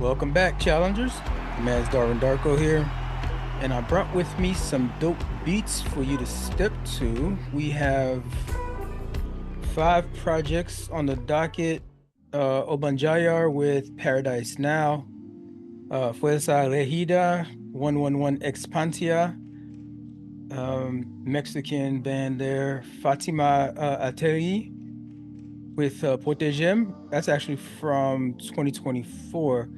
Welcome back, challengers. Man's Darwin Darko here, and I brought with me some dope beats for you to step to. We have 5 projects on the docket. Obongjayar with Paradise Now, Fuerza Regida, 111 Expantia, Mexican band there, Fatima Altieri with PWOTEJE. That's actually from 2024.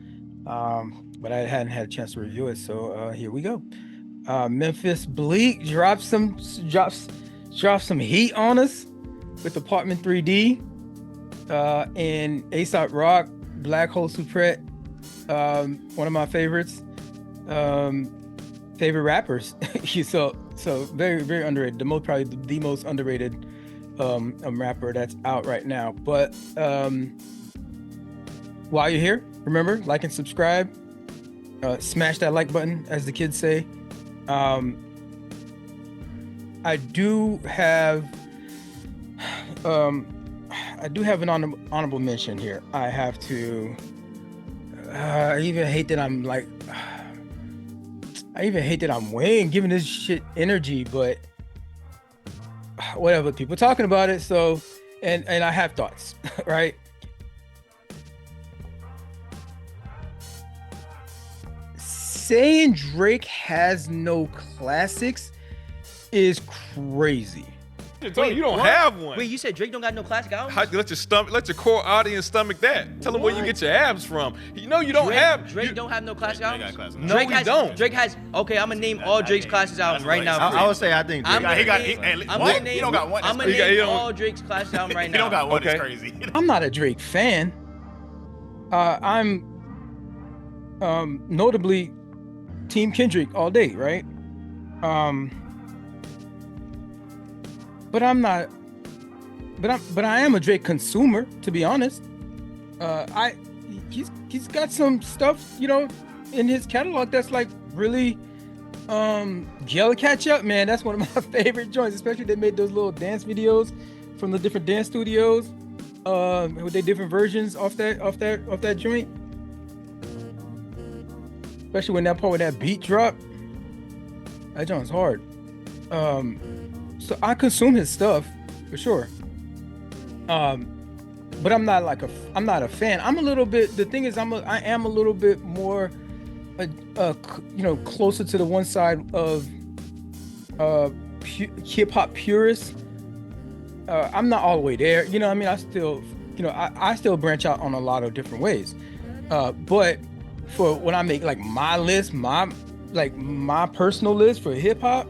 But I hadn't had a chance to review it, so here we go. Memphis Bleek dropped some heat on us with Apartment 3D, and Aesop Rob, Black Hole Superette, one of my favorites, favorite rappers. so very, very underrated. Probably the most underrated rapper that's out right now. But while you're here, remember, like and subscribe. Smash that like button, as the kids say. I do have an honorable mention here. I have to. I even hate that I'm weighing, giving this shit energy, but whatever. People talking about it, so and I have thoughts, right? Saying Drake has no classics is crazy. Wait, you don't have one. Wait, you said Drake don't got no classic album? Let your core audience stomach that. Tell them where you get your abs from. You know you don't have. Drake don't have no classic albums. No, Drake don't. Drake has. Okay, I'm gonna name all Drake's classic albums right now. I would say I think Drake. He don't got one. I'm gonna name all Drake's classic albums right now. He don't got one. It's crazy. I'm not a Drake fan. I'm notably Team Kendrick all day, right? But I'm not. But I am a Drake consumer, to be honest. He's got some stuff, in his catalog that's like really yellow catch up, man. That's one of my favorite joints, especially they made those little dance videos from the different dance studios with their different versions off that joint. Especially when that part with that beat drop. That joint's hard. So I consume his stuff for sure. But I'm not a fan. I'm a little bit. The thing is, I am a little bit more, closer to the one side of hip hop purists. I'm not all the way there. You know what I mean? I still, I still branch out on a lot of different ways. But for when I make like my list, my personal list for hip hop,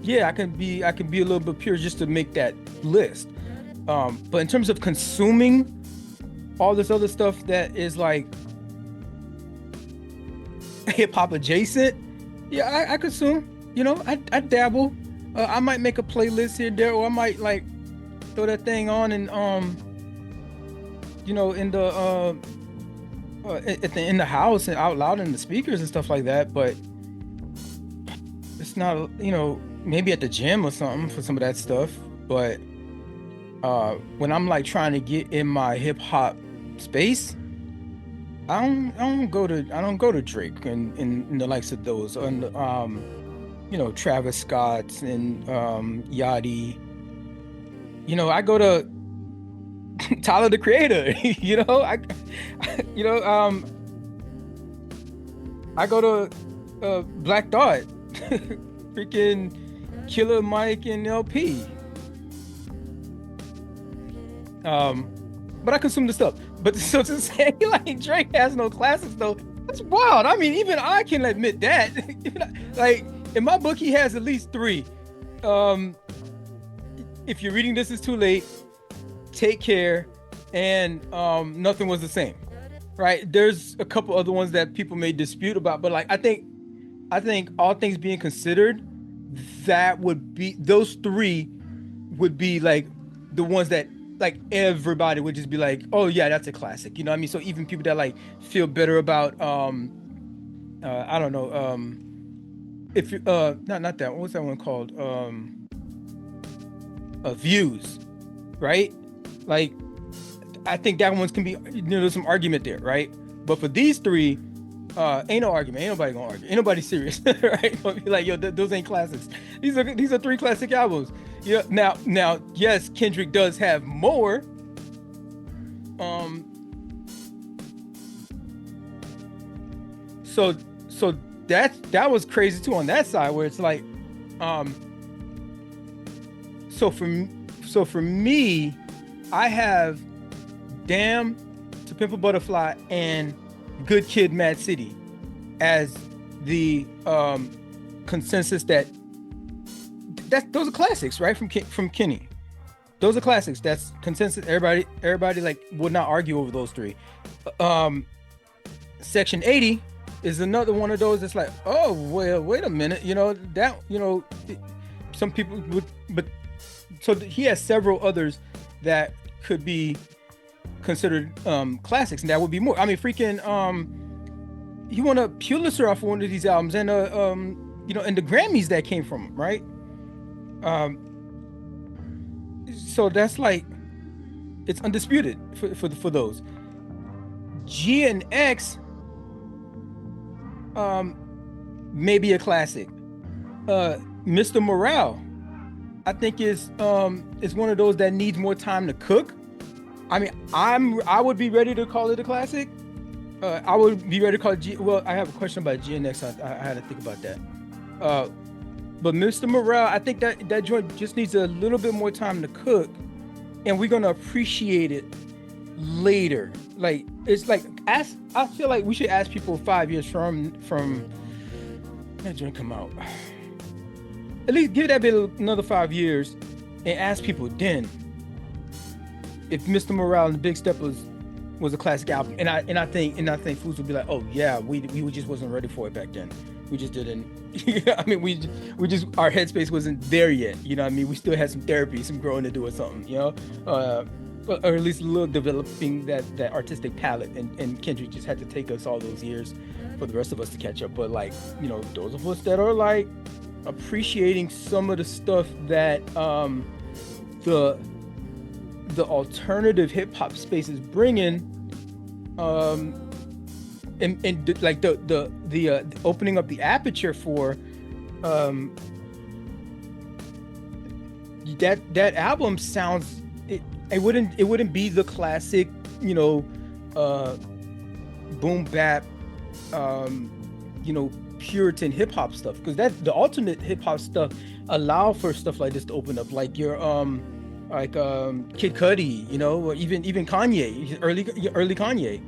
yeah, I can be a little bit pure just to make that list. But in terms of consuming all this other stuff that is like hip hop adjacent, yeah, I consume. I dabble. I might make a playlist here, there, or I might like throw that thing on and in the in the house and out loud in the speakers and stuff like that. But it's not, maybe at the gym or something for some of that stuff. But when I'm like trying to get in my hip hop space, I don't go to Drake and the likes of those, and Travis Scott and Yachty. I go to Tyler the Creator. I go to Black Thought, freaking Killer Mike and LP. But I consume the stuff. But so to say like Drake has no classics though, that's wild. I mean, even I can admit that. Like in my book, he has at least 3. If you're reading this, it's too late. Take Care, and Nothing Was the Same. Right? There's a couple other ones that people may dispute about, but like I think all things being considered, that would be, those 3 would be like the ones that like everybody would just be like, oh yeah, that's a classic. You know what I mean? So even people that like feel better about I don't know, if you not that, what was that one called? Views, right? Like I think that one's can be, there's some argument there, right? But for these three, ain't no argument. Ain't nobody gonna argue. Ain't nobody serious, right? Don't be like, yo, those ain't classics. These are three classic albums. Yeah. Now, yes, Kendrick does have more. So that was crazy too on that side, where it's like, so for me, I have Damn, To Pimp a Butterfly, and Good Kid, Mad City as the consensus that those are classics, right? From Kenny. Those are classics. That's consensus. Everybody like would not argue over those three. Section 80 is another one of those that's like, oh, well, wait a minute, some people would, but so he has several others that could be considered classics, and that would be more. I mean, freaking he won a Pulitzer off of one of these albums, and and the Grammys that came from him, right? So that's like, it's undisputed for those. G and X maybe a classic. Mr. Morale, I think is one of those that needs more time to cook. I mean, I would be ready to call it a classic. I would be ready to call it G. Well, I have a question about G and X. I had to think about that. But Mr. Morale, I think that joint just needs a little bit more time to cook, and we're gonna appreciate it later. Like, it's like, I feel like we should ask people 5 years from that joint come out. At least give that bit another 5 years and ask people then if Mr. Morale and the Big Step was a classic album. And I think Foods would be like, oh yeah, we just wasn't ready for it back then. We just didn't. I mean, we just our headspace wasn't there yet. You know what I mean? We still had some therapy, some growing to do or something. Or at least a little developing that artistic palette. And Kendrick just had to take us all those years for the rest of us to catch up. But like, those of us that are like appreciating some of the stuff that the alternative hip hop space is bringing, and like the opening up the aperture for that album sounds, it wouldn't be the classic boom bap Puritan hip hop stuff, because the alternate hip hop stuff allow for stuff like this to open up, like your Kid Cudi, or even Kanye, early Kanye,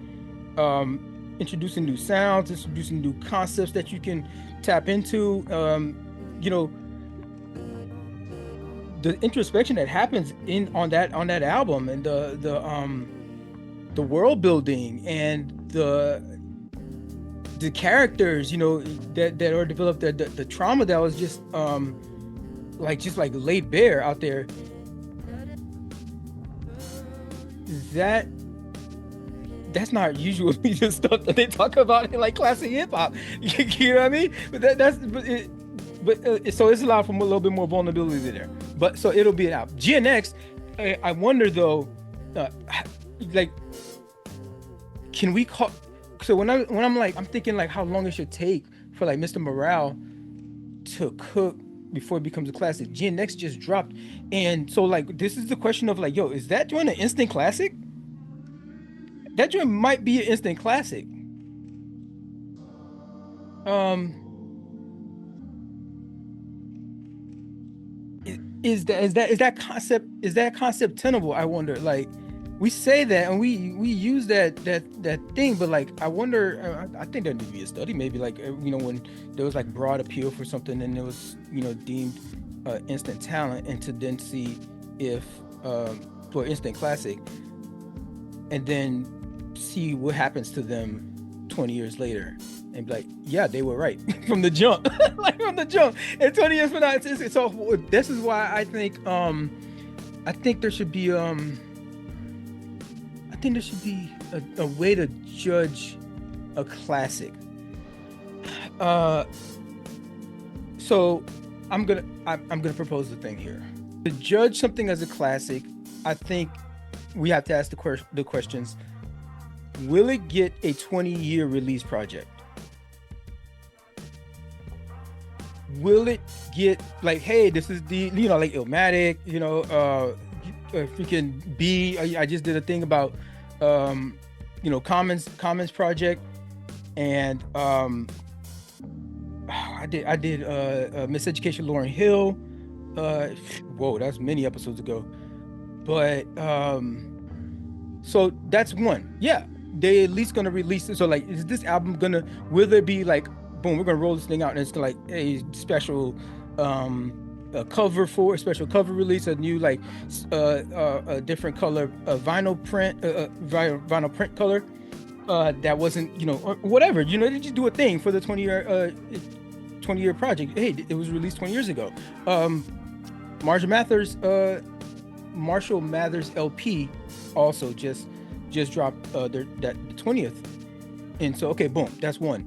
introducing new sounds, introducing new concepts that you can tap into. The introspection that happens on that album, and the world building and the characters, that are developed, the trauma that was just laid bare out there. That's not usually the stuff that they talk about in like classic hip hop. You know what I mean? But so it's allowed for a little bit more vulnerability there. But so it'll be out. GNX, I wonder though, can we call? So when I'm thinking like how long it should take for like Mr. Morale to cook before it becomes a classic. GNX just dropped, and so like this is the question of like, yo, is that joint an instant classic? That joint might be an instant classic. Is that concept tenable? I wonder. Like, we say that and we use that thing, but like I wonder. I think there needs to be a study, maybe like when there was like broad appeal for something and it was deemed instant talent, and to then see if for instant classic, and then see what happens to them 20 years later and be like, yeah, they were right from the jump. Like from the jump. And 20 years from now, it's so this is why I think there should be a way to judge a classic. So I'm gonna propose the thing here. To judge something as a classic, I think we have to ask the questions. Will it get a 20-year release project? Will it get like, hey, this is the, like Illmatic, freaking B. I just did a thing about, Commons project, and I did Miseducation Lauryn Hill. Whoa, that's many episodes ago. But so that's one. Yeah, they at least gonna release it. So like, is this album will there be like, boom, we're gonna roll this thing out and it's like a special a special cover release, a new like a different color vinyl print color that wasn't, or whatever, they just do a thing for the 20-year project. Hey, it was released 20 years ago. Marshall Mathers LP also just dropped that the 20th, and so okay, boom, that's one.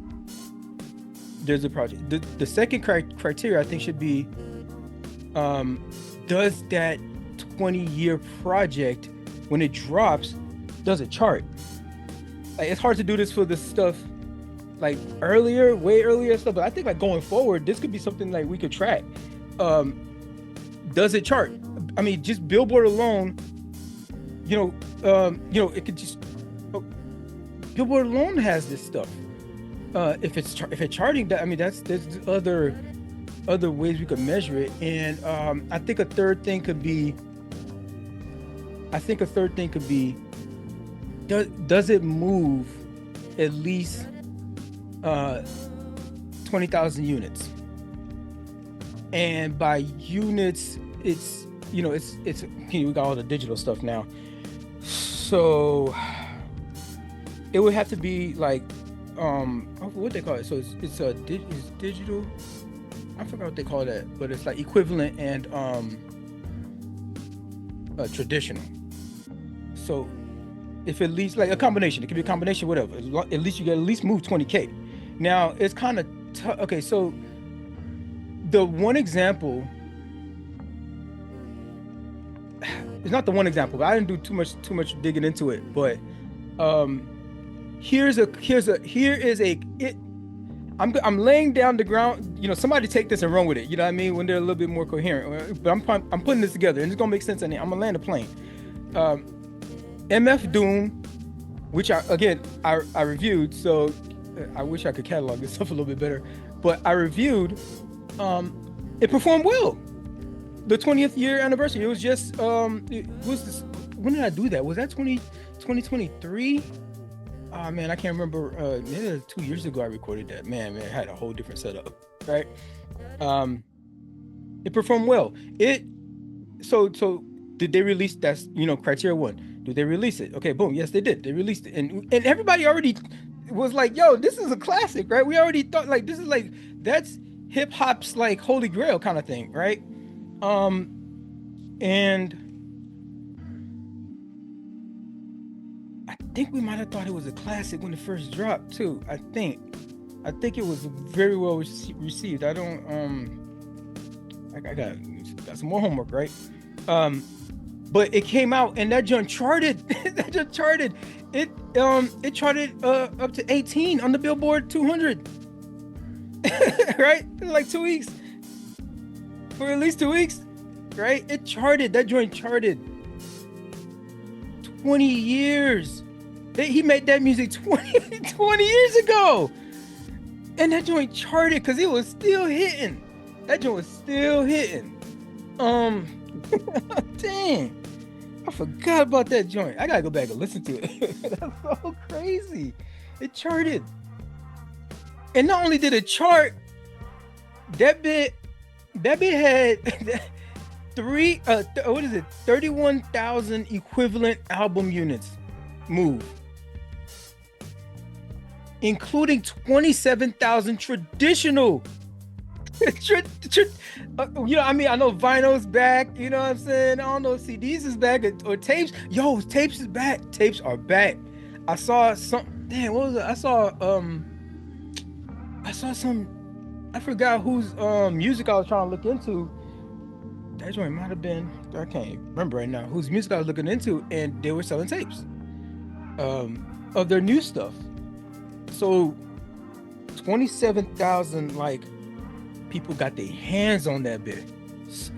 There's a project. The second criteria I think should be, does that 20-year project, when it drops, does it chart? Like, it's hard to do this for this stuff like way earlier stuff, but I think like going forward, this could be something like we could track. Does it chart? I mean, just Billboard alone, it could just, Billboard alone has this stuff. If it's charting, that, I mean, there's other ways we could measure it, and I think a third thing could be, does it move at least 20,000 units? And by units, it's we got all the digital stuff now, so it would have to be like what they call it. So it's digital. I forgot what they call that, but it's like equivalent and traditional. So if at least like a combination, it could be a combination, whatever. At least you get at least move 20K. Now it's kind of tough. Okay, so the one example. It's not the one example, but I didn't do too much digging into it. But I'm laying down the ground. Somebody take this and run with it. You know what I mean? When they're a little bit more coherent. But I'm putting this together, and it's gonna make sense. And I'm gonna land a plane. MF Doom, which I reviewed. So I wish I could catalog this stuff a little bit better. But I reviewed. It performed well. The 20th year anniversary. It was just when did I do that? Was that 2023? Oh man, I can't remember. Maybe it was 2 years ago I recorded that. Man, it had a whole different setup, right? It performed well. So did they release? That's criteria one. Did they release it? Okay, boom. Yes, they did. They released it, and everybody already was like, "Yo, this is a classic, right?" We already thought like this is like that's hip hop's like holy grail kind of thing, right? And I think we might have thought it was a classic when it first dropped too. I think it was very well received. I don't I got some more homework, right? But it came out and that joint charted. It charted up to 18 on the Billboard 200. Right? In like 2 weeks. For at least 2 weeks, right? It charted. That joint charted. 20 years. He made that music 20 years ago. And that joint charted because it was still hitting. That joint was still hitting. Dang. I forgot about that joint. I gotta go back and listen to it. That's so crazy. It charted. And not only did it chart, that bit had 31,000 equivalent album units move, including 27,000 traditional. I mean, I know vinyl's back, you know what I'm saying? I don't know if CDs is back or tapes. Yo, tapes is back. Tapes are back. I saw some, damn, what was it? I saw some, I forgot whose music I was trying to look into. that joint might have been, I can't remember right now whose music I was looking into, and they were selling tapes of their new stuff. So 27,000 like people got their hands on that bit,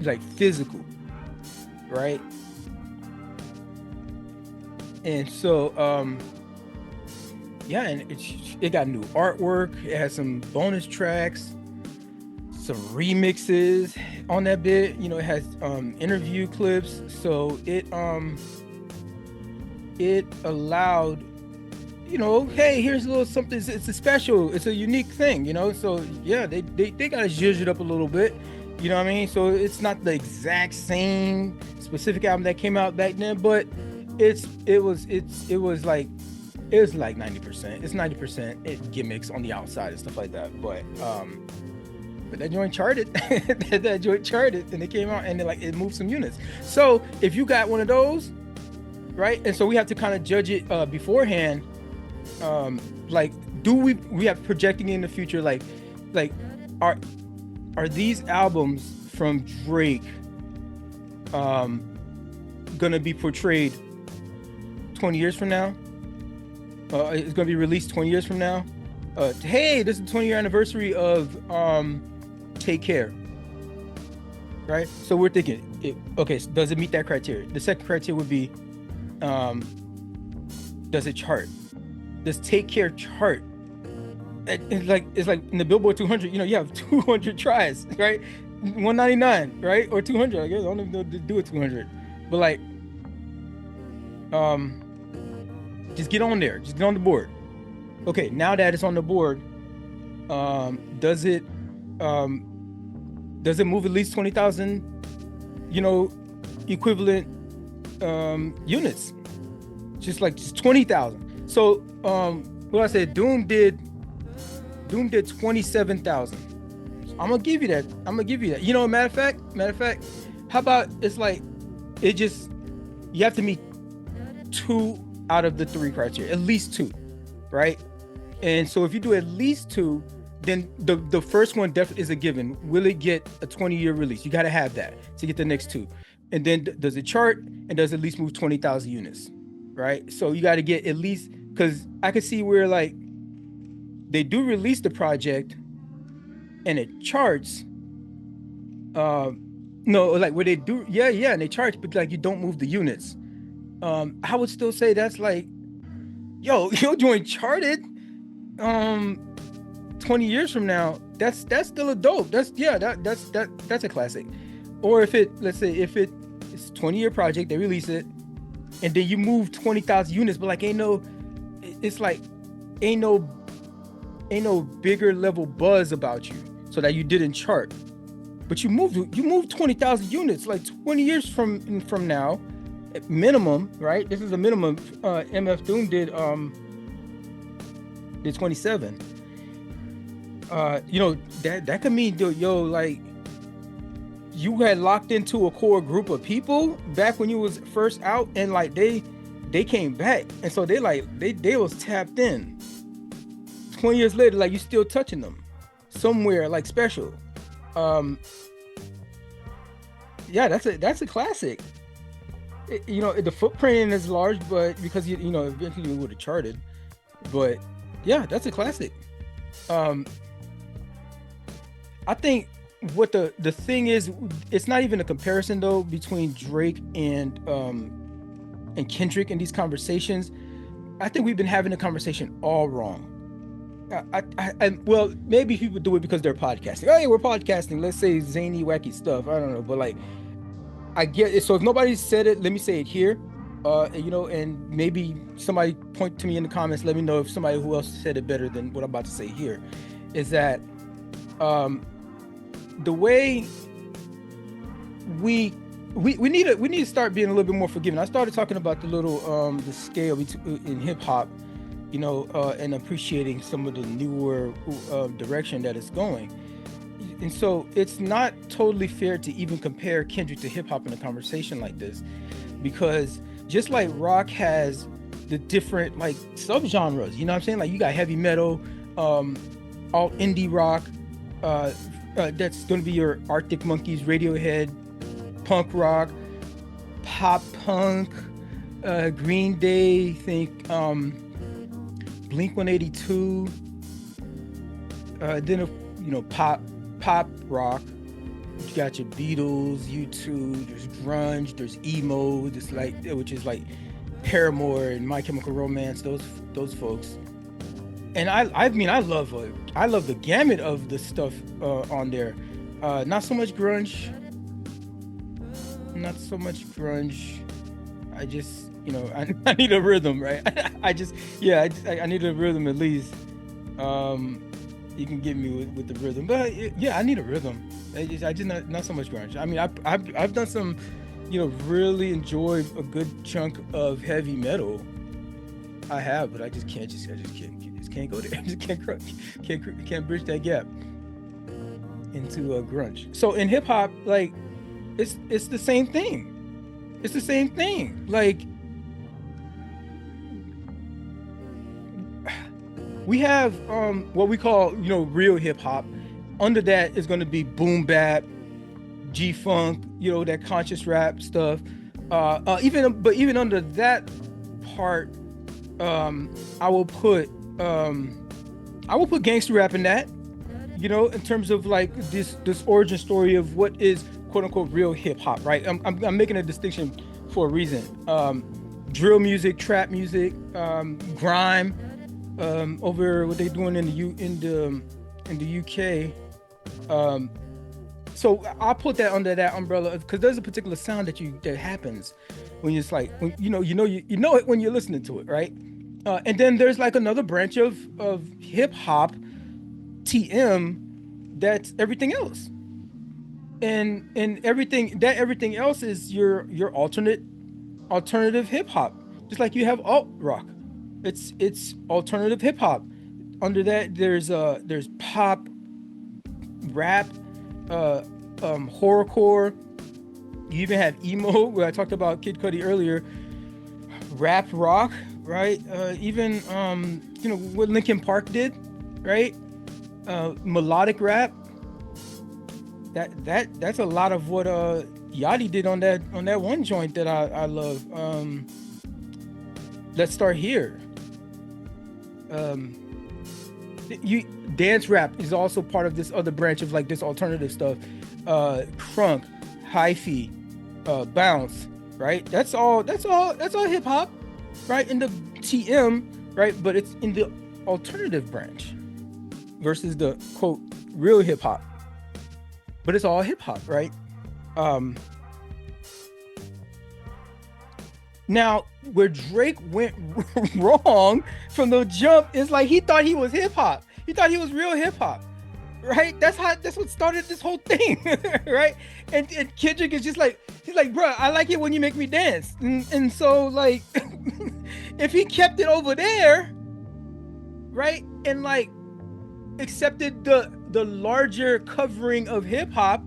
like physical, right? And so yeah, and it got new artwork, it had some bonus tracks, some remixes on that bit, you know, it has interview clips, so it allowed, you know, hey, here's a little something, it's a special, it's a unique thing, you know. So yeah, they gotta zhuzh it up a little bit, you know what I mean? So it's not the exact same specific album that came out back then, but it was like 90%. It's 90% gimmicks on the outside and stuff like that. But that joint charted. that joint charted, and it came out, and it moved some units. So if you got one of those, right? And so we have to kind of judge it beforehand. Like, do we have projecting in the future? Like are these albums from Drake gonna be portrayed 20 years from now? It's gonna be released 20 years from now. Hey, this is the 20-year anniversary of Take Care, right? So we're thinking, okay, so does it meet that criteria? The second criteria would be, does it chart? Does Take Care chart? It's like in the Billboard 200, you know, you have 200 tries, right? 199, right? Or 200, I guess. I don't even know to do it 200. But like, just get on there. Just get on the board. Okay, now that it's on the board, does it move at least 20,000, you know, equivalent units? Just 20,000. So what I said, Doom did 27,000. I'm gonna give you that. You know, matter of fact, how about it's like you have to meet 2 out of the 3 criteria, at least 2, right? And so if you do at least 2, then the first one definitely is a given. Will it get a 20-year release? You got to have that to get the next 2. And then does it chart, and does it at least move 20,000 units, right? So you got to get at least, because I could see where like they do release the project and it charts. No, like where they do, yeah, and they charge, but like you don't move the units. I would still say that's like, yo, your joint charted 20 years from now. That's still a dope. That's a classic. Or if it's 20-year project, they release it, and then you move 20,000 units, but like ain't no bigger level buzz about you, so that you didn't chart, but you moved 20,000 units like 20 years from now, minimum, right? This is a minimum. MF Doom did 27. You know, that could mean, yo, like you had locked into a core group of people back when you was first out, and like they came back, and so they was tapped in. 20 years later, like you still touching them somewhere, like special. Yeah, that's a classic. You know, the footprint is large, but because you know eventually we would have charted. But yeah, that's a classic. I think what the thing is, it's not even a comparison though between Drake and Kendrick in these conversations. I think we've been having the conversation all wrong. Well, maybe people do it because they're podcasting. Oh, yeah, we're podcasting. Let's say zany, wacky stuff. I don't know, but like, I get it. So if nobody said it, let me say it here. You know, and maybe somebody point to me in the comments. Let me know if somebody who else said it better than what I'm about to say here. Is that the way we need to start being a little bit more forgiving. I started talking about the little the scale in hip hop, you know, and appreciating some of the newer direction that it's going. And so it's not totally fair to even compare Kendrick to hip hop in a conversation like this, because just like rock has the different like subgenres, you know what I'm saying? Like you got heavy metal, alt indie rock, that's going to be your Arctic Monkeys, Radiohead, punk rock, pop punk, Green Day, think Blink 182, then pop rock. You got your Beatles, U2, there's grunge, there's emo, which is like Paramore and My Chemical Romance, those folks. And I love the gamut of the stuff on there. Not so much grunge. I just, I need a rhythm, right? I need a rhythm at least. You can get me with the rhythm, but I need a rhythm. I just not so much grunge. I mean, I've done some, really enjoyed a good chunk of heavy metal. I have, but I just can't go there. I just can't bridge that gap into grunge. So in hip hop, like, it's the same thing. It's the same thing. Like, we have what we call, real hip hop. Under that is going to be boom bap, G-funk, that conscious rap stuff. Even under that part, I will put gangster rap in that, in terms of like this origin story of what is quote unquote real hip hop, right? I'm making a distinction for a reason. Drill music, trap music, grime, over what they're doing in the UK. So I'll put that under that umbrella because there's a particular sound that happens when it's like, you know it when you're listening to it, right? And then there's like another branch of hip hop, TM, that's everything else, and everything else is your alternative hip hop, just like you have alt rock. It's alternative hip hop. Under that, there's pop, rap, horrorcore. You even have emo, where I talked about Kid Cudi earlier. Rap rock, right? Even what Linkin Park did, right? Melodic rap. That's a lot of what Yachty did on that one joint that I love. Let's Start Here. Dance rap is also part of this other branch of like this alternative stuff. Crunk, hyphy, bounce, right? That's all hip hop, right? In the TM, right? But it's in the alternative branch versus the quote real hip hop. But it's all hip hop, right? Now, where Drake went wrong from the jump is like he thought he was hip hop. He thought he was real hip hop, right? That's what started this whole thing, right? And Kendrick is just like, he's like, bro, I like it when you make me dance. And so like, if he kept it over there, right? And like accepted the larger covering of hip hop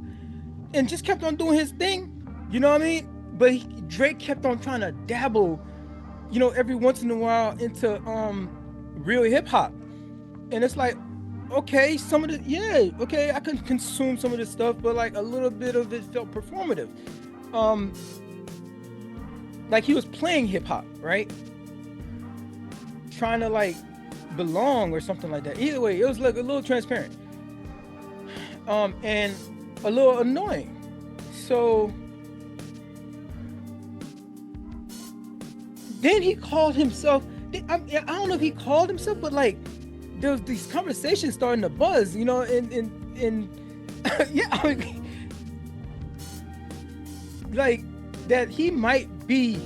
and just kept on doing his thing, you know what I mean? But Drake kept on trying to dabble, every once in a while into real hip hop. And it's like, okay, I can consume some of this stuff, but like a little bit of it felt performative. Like he was playing hip hop, right? Trying to like belong or something like that. Either way, it was like a little transparent. And a little annoying. So then he called himself, I don't know if he called himself, but like there was these conversations starting to buzz, and yeah, I mean, like that he might be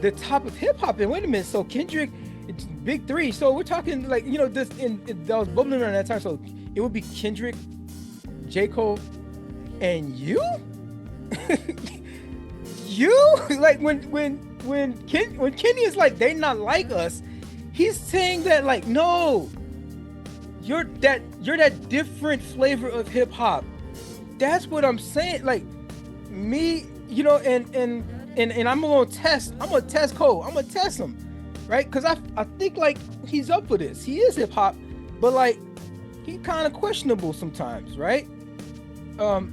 the top of hip hop. And wait a minute, so Kendrick, it's big three. So we're talking like, this that was bubbling around that time. So it would be Kendrick, J. Cole, and you? You? Like when Kenny is like, they not like us, he's saying that like, no, you're that different flavor of hip hop. That's what I'm saying. Like me, and I'm gonna test Cole. I'm gonna test him, right? Because I think like he's up for this. He is hip hop, but like he kind of questionable sometimes, right?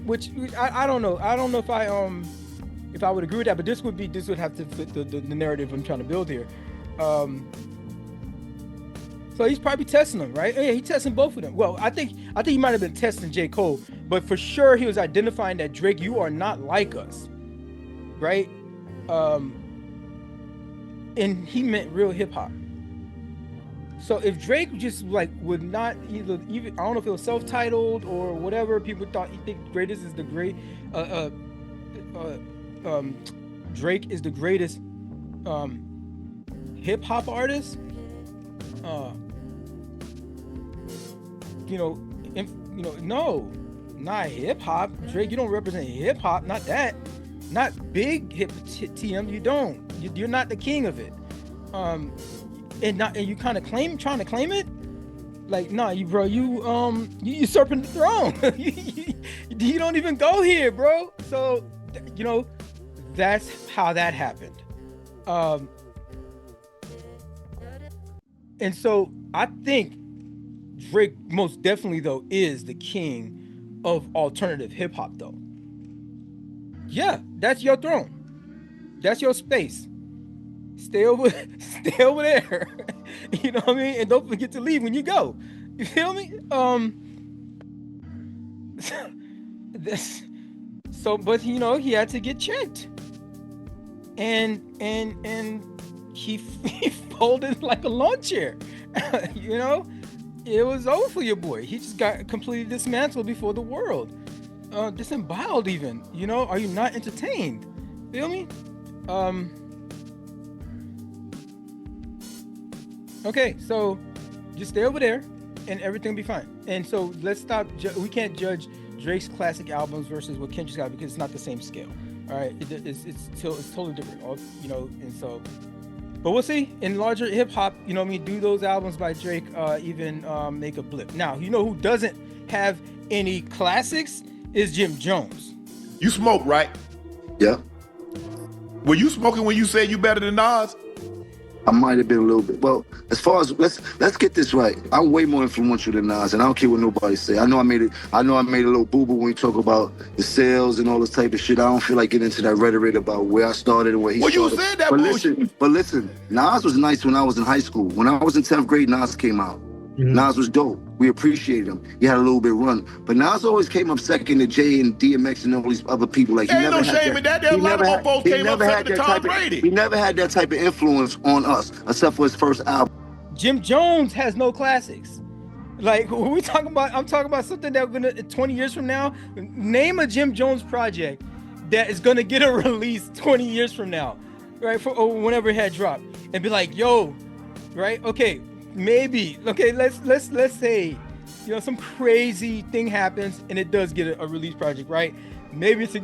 Which I don't know. I don't know if I would agree with that, but this would have to fit the narrative I'm trying to build here. So he's probably testing them, right? Yeah, he's testing both of them. Well, I think he might have been testing J. Cole, but for sure he was identifying that Drake, you are not like us, right? And he meant real hip hop. So if Drake just like would not even I don't know if it was self-titled or whatever, people thought he think greatest is the great Drake is the greatest hip hop artist. No, not hip hop. Drake, you don't represent hip hop. Not that. Not big hip TM. You don't. You're not the king of it. And you kind of trying to claim it. Like, nah, you usurping the throne. you don't even go here, bro. So, that's how that happened. And so I think Drake most definitely though is the king of alternative hip hop though. Yeah, that's your throne. That's your space. Stay over there. You know what I mean? And don't forget to leave when you go. You feel me? But he had to get checked. And he folded like a lawn chair. It was over for your boy. He just got completely dismantled before the world. Disemboweled even. Are you not entertained? Feel me? Okay, so just stay over there and everything will be fine. And so let's stop. We can't judge Drake's classic albums versus what Kendrick's got because it's not the same scale. All right, it's totally different. And so, but we'll see. In larger hip hop, do those albums by Drake even make a blip? Now, who doesn't have any classics is Jim Jones. You smoke, right? Yeah. Were you smoking when you said you better than Nas? I might have been a little bit. Well, as far as let's get this right. I'm way more influential than Nas, and I don't care what nobody say. I know I made a little boo-boo when we talk about the sales and all this type of shit. I don't feel like getting into that rhetoric about where I started and where he started. Well, you said that bullshit. But listen, Nas was nice when I was in high school. When I was in 10th grade, Nas came out. Mm-hmm. Nas was dope. We appreciated him. He had a little bit run. But Nas always came up second to Jay and DMX and all these other people. Like, ain't no shame in that. There a lot of folks came up second to Tom Brady. He never had that type of influence on us, except for his first album. Jim Jones has no classics. Like, who we talking about? I'm talking about something that we're gonna 20 years from now. Name a Jim Jones project that is gonna get a release 20 years from now, right? Or whenever it had dropped, and be like, yo, right? Okay. Maybe. Okay, let's say, some crazy thing happens and it does get a release project, right? Maybe it's a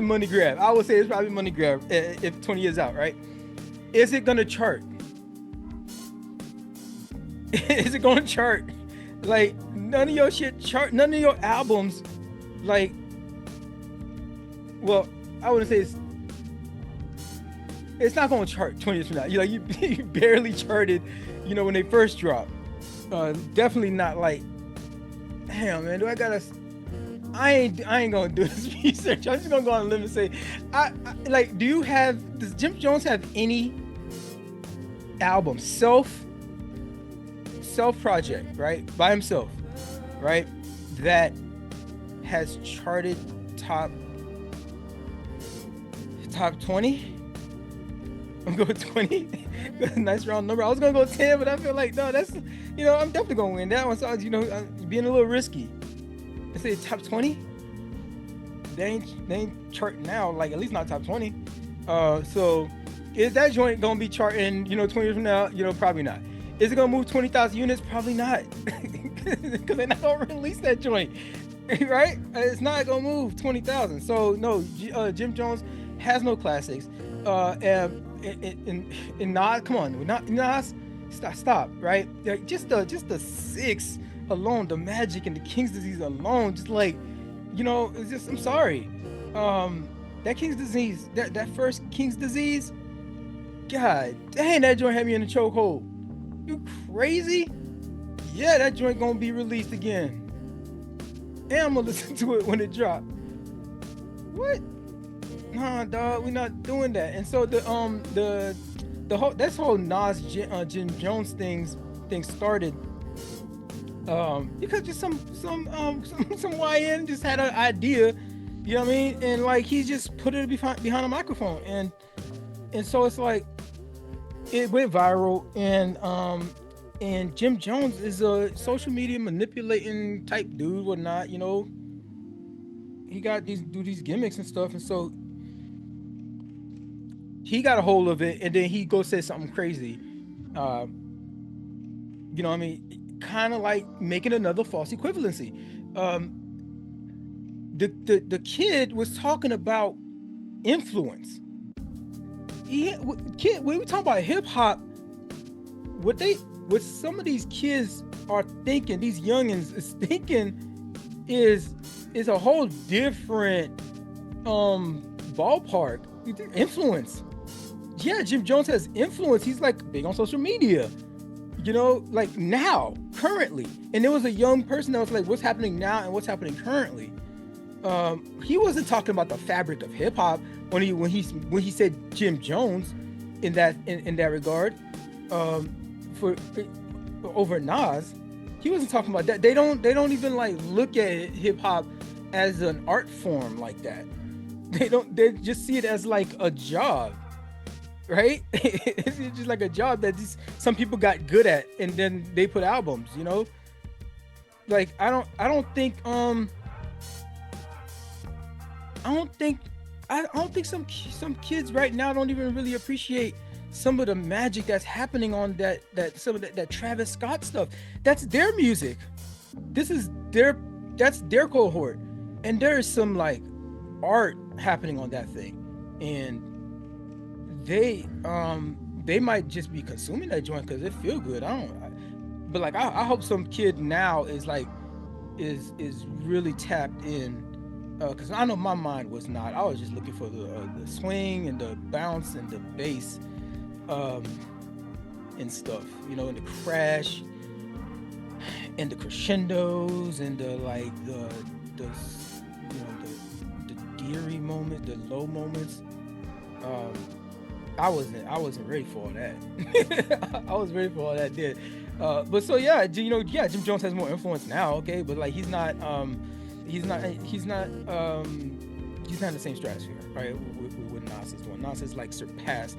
money grab. I would say it's probably a money grab if 20 years out, right? Is it gonna chart? Is it gonna chart? Like, none of your shit chart, none of your albums, like, well, I wouldn't say it's not gonna chart 20 years from now. You barely charted, when they first dropped. Definitely not like, damn man, I ain't gonna do this research. I'm just gonna go on a limb and say, does Jim Jones have any album, self project, right? By himself, right? That has charted top 20? I'm going 20. Nice round number. I was gonna go 10, but I feel like no, that's I'm definitely gonna win that one. So I'm being a little risky. I say top 20. They ain't charting now, like at least not top 20. So is that joint gonna be charting? 20 years from now? Probably not. Is it gonna move 20,000 units? Probably not, because they're not gonna release that joint, right? It's not gonna move 20,000. So no, Jim Jones has no classics. And Nas, come on, Nas, stop, right? Like, just the 6 alone, the magic and the King's Disease alone, just like, it's just, I'm sorry, that King's Disease, that first King's Disease, God dang, that joint had me in the chokehold. You crazy? Yeah, that joint gonna be released again. and I'm gonna listen to it when it drops. What? Nah, dog, we're not doing that. And so the whole Nas Jim Jones thing started because just some YN just had an idea, you know what I mean? And like he just put it behind a microphone, and so it's like it went viral, and Jim Jones is a social media manipulating type dude, whatnot, you know. He got these gimmicks and stuff, and so he got a hold of it, and then he go say something crazy. You know what I mean? Kind of like making another false equivalency. The kid was talking about influence. When we talk about hip hop, what some of these kids are thinking, these youngins is thinking, is a whole different ballpark. Influence. Yeah, Jim Jones has influence. He's like big on social media, you know, like now, currently. And there was a young person that was like, what's happening now and what's happening currently? He wasn't talking about the fabric of hip hop when he said Jim Jones in that regard. For over Nas, he wasn't talking about that. They don't even like look at hip hop as an art form like that. They just see it as like a job, right? It's just like a job that some people got good at, and then they put albums, you know. Like I don't think some kids right now don't even really appreciate some of the magic that's happening on that Travis Scott stuff. That's their music. That's their cohort, and there is some like art happening on that thing, and they might just be consuming that joint because it feel good. But like I hope some kid now is really tapped in, because I know my mind was not. I was just looking for the swing and the bounce and the bass and stuff, you know, and the crash and the crescendos and the eerie moments, the low moments. I wasn't ready for all that. I was ready for all that, but so yeah, you know, yeah, Jim Jones has more influence now, okay, but like he's not in the same stratosphere, right? With Nas is doing. Nas is like surpassed.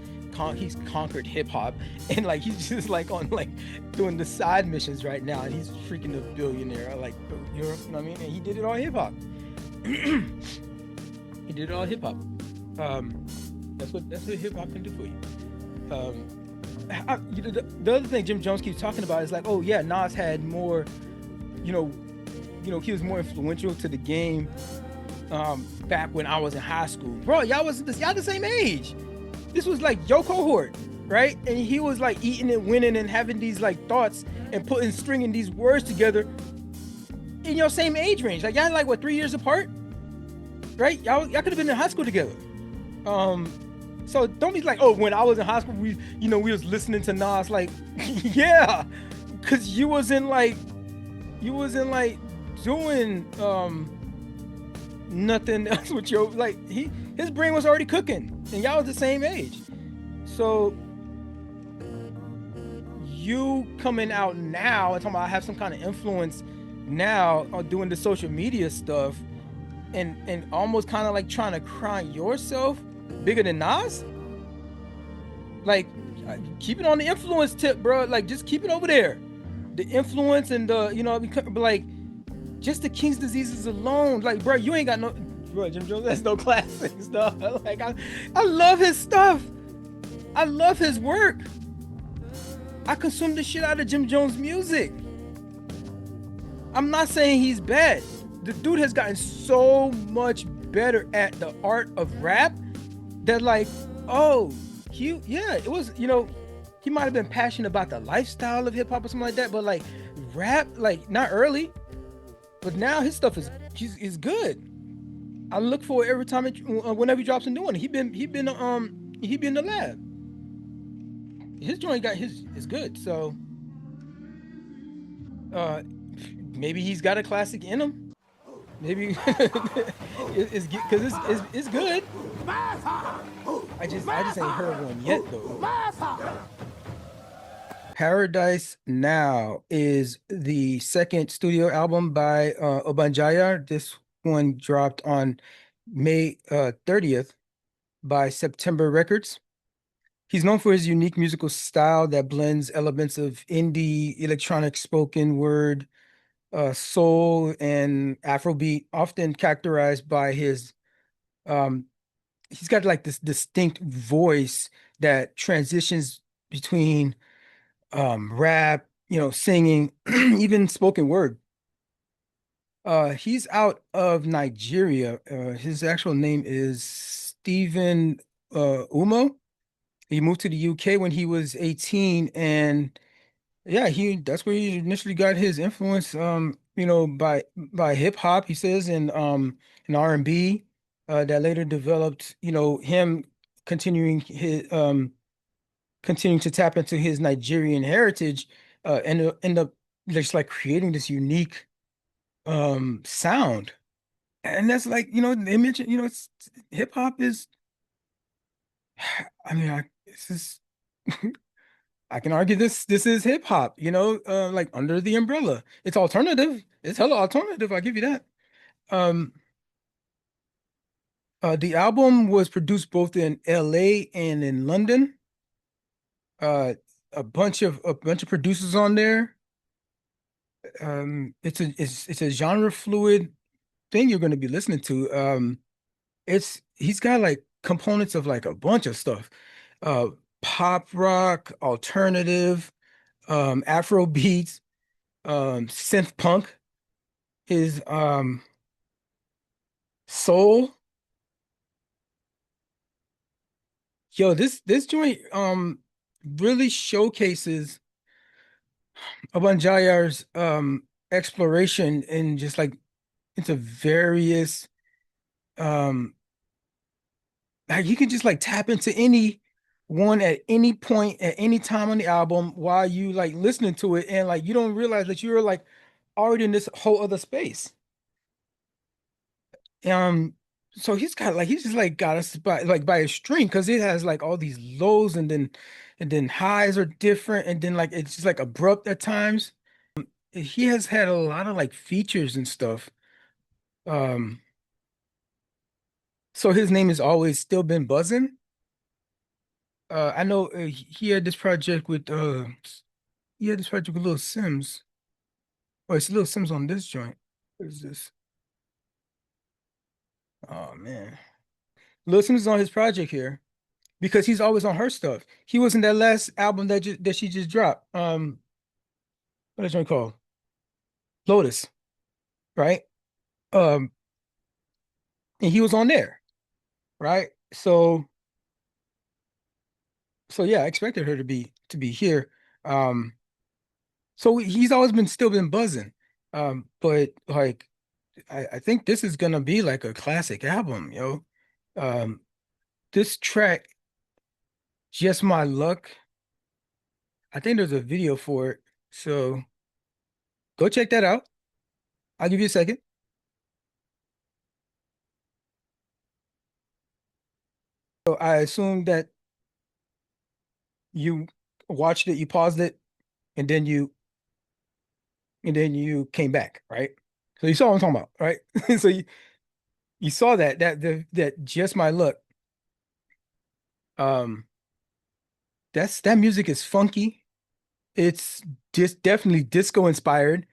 He's conquered hip hop, and like he's just like on like doing the side missions right now, and he's freaking a billionaire. Like, you know what I mean? And he did it all hip hop. He did it all hip hop. That's what hip hop can do for you. The other thing Jim Jones keeps talking about is like, oh yeah, Nas had more, you know, he was more influential to the game back when I was in high school. Bro, y'all the same age. This was like your cohort, right? And he was like eating and winning and having these like thoughts and stringing these words together in your same age range. Like y'all like what, 3 years apart, right? Y'all could have been in high school together. So don't be like, oh, when I was in high school, we was listening to Nas. Like, yeah, because you wasn't like doing nothing else with your, like, his brain was already cooking, and y'all was the same age. So you coming out now and talking about I have some kind of influence now on doing the social media stuff, and almost kind of like trying to crown yourself bigger than Nas. Like, keep it on the influence tip, bro. Like, just keep it over there. The influence and the, you know, like, just the King's Diseases alone. Like, bro, you ain't got no, bro, Jim Jones has no classic stuff. Like, I love his stuff. I love his work. I consume the shit out of Jim Jones music. I'm not saying he's bad. The dude has gotten so much better at the art of rap that, like, oh, it was, you know, he might have been passionate about the lifestyle of hip hop or something like that, but like rap, like not early, but now his stuff is good. I look for it every time whenever he drops a new one. He been in the lab. His joint is good. So maybe he's got a classic in him. Maybe it's because it's good. I just ain't heard one yet though. Paradise Now is the second studio album by Obongjayar. This one dropped on May 30th by September Records. He's known for his unique musical style that blends elements of indie, electronic spoken word, soul, and Afrobeat, often characterized by his um he's got like this distinct voice that transitions between rap, singing, even spoken word. He's out of Nigeria. His actual name is Stephen Umo. He moved to the UK when he was 18, and yeah, that's where he initially got his influence, by hip hop, he says, and R&B, that later developed, him continuing continuing to tap into his Nigerian heritage, and end up just like creating this unique sound. And that's like, they mentioned, it's hip hop is I mean, this is I can argue this is hip hop, like under the umbrella. It's alternative. It's hella alternative, I'll give you that. Um the album was produced both in LA and in London. Uh a bunch of producers on there. It's a genre fluid thing you're going to be listening to. It's he's got like components of like a bunch of stuff. Uh Pop rock, alternative, Afro beats, synth punk, his soul. Yo, this joint really showcases Obongjayar's exploration in just like into various um like you can just like tap into any one at any point at any time on the album while you like listening to it, and like you don't realize that you're like already in this whole other space. Um, so he's just like got us by a string because it has like all these lows, and then highs are different, and then like it's just like abrupt at times. He has had a lot of like features and stuff. Um, so his name has always still been buzzing. I know he had this project with Little Sims. Oh, it's Little Sims on this joint. What is this? Oh man. Little Sims is on his project here because he's always on her stuff. He was in that last album that she just dropped. What is it called? Lotus, right? Um, and he was on there, right? So yeah, I expected her to be here. Um, so he's always been still been buzzing. But like I think this is gonna be like a classic album, yo. Um, this track, Just My Luck, I think there's a video for it. So go check that out. I'll give you a second. So I assume that you watched it, you paused it, and then you came back, right? So you saw what I'm talking about, right? So you saw that Just My Luck. Um, that music is funky. It's just definitely disco inspired.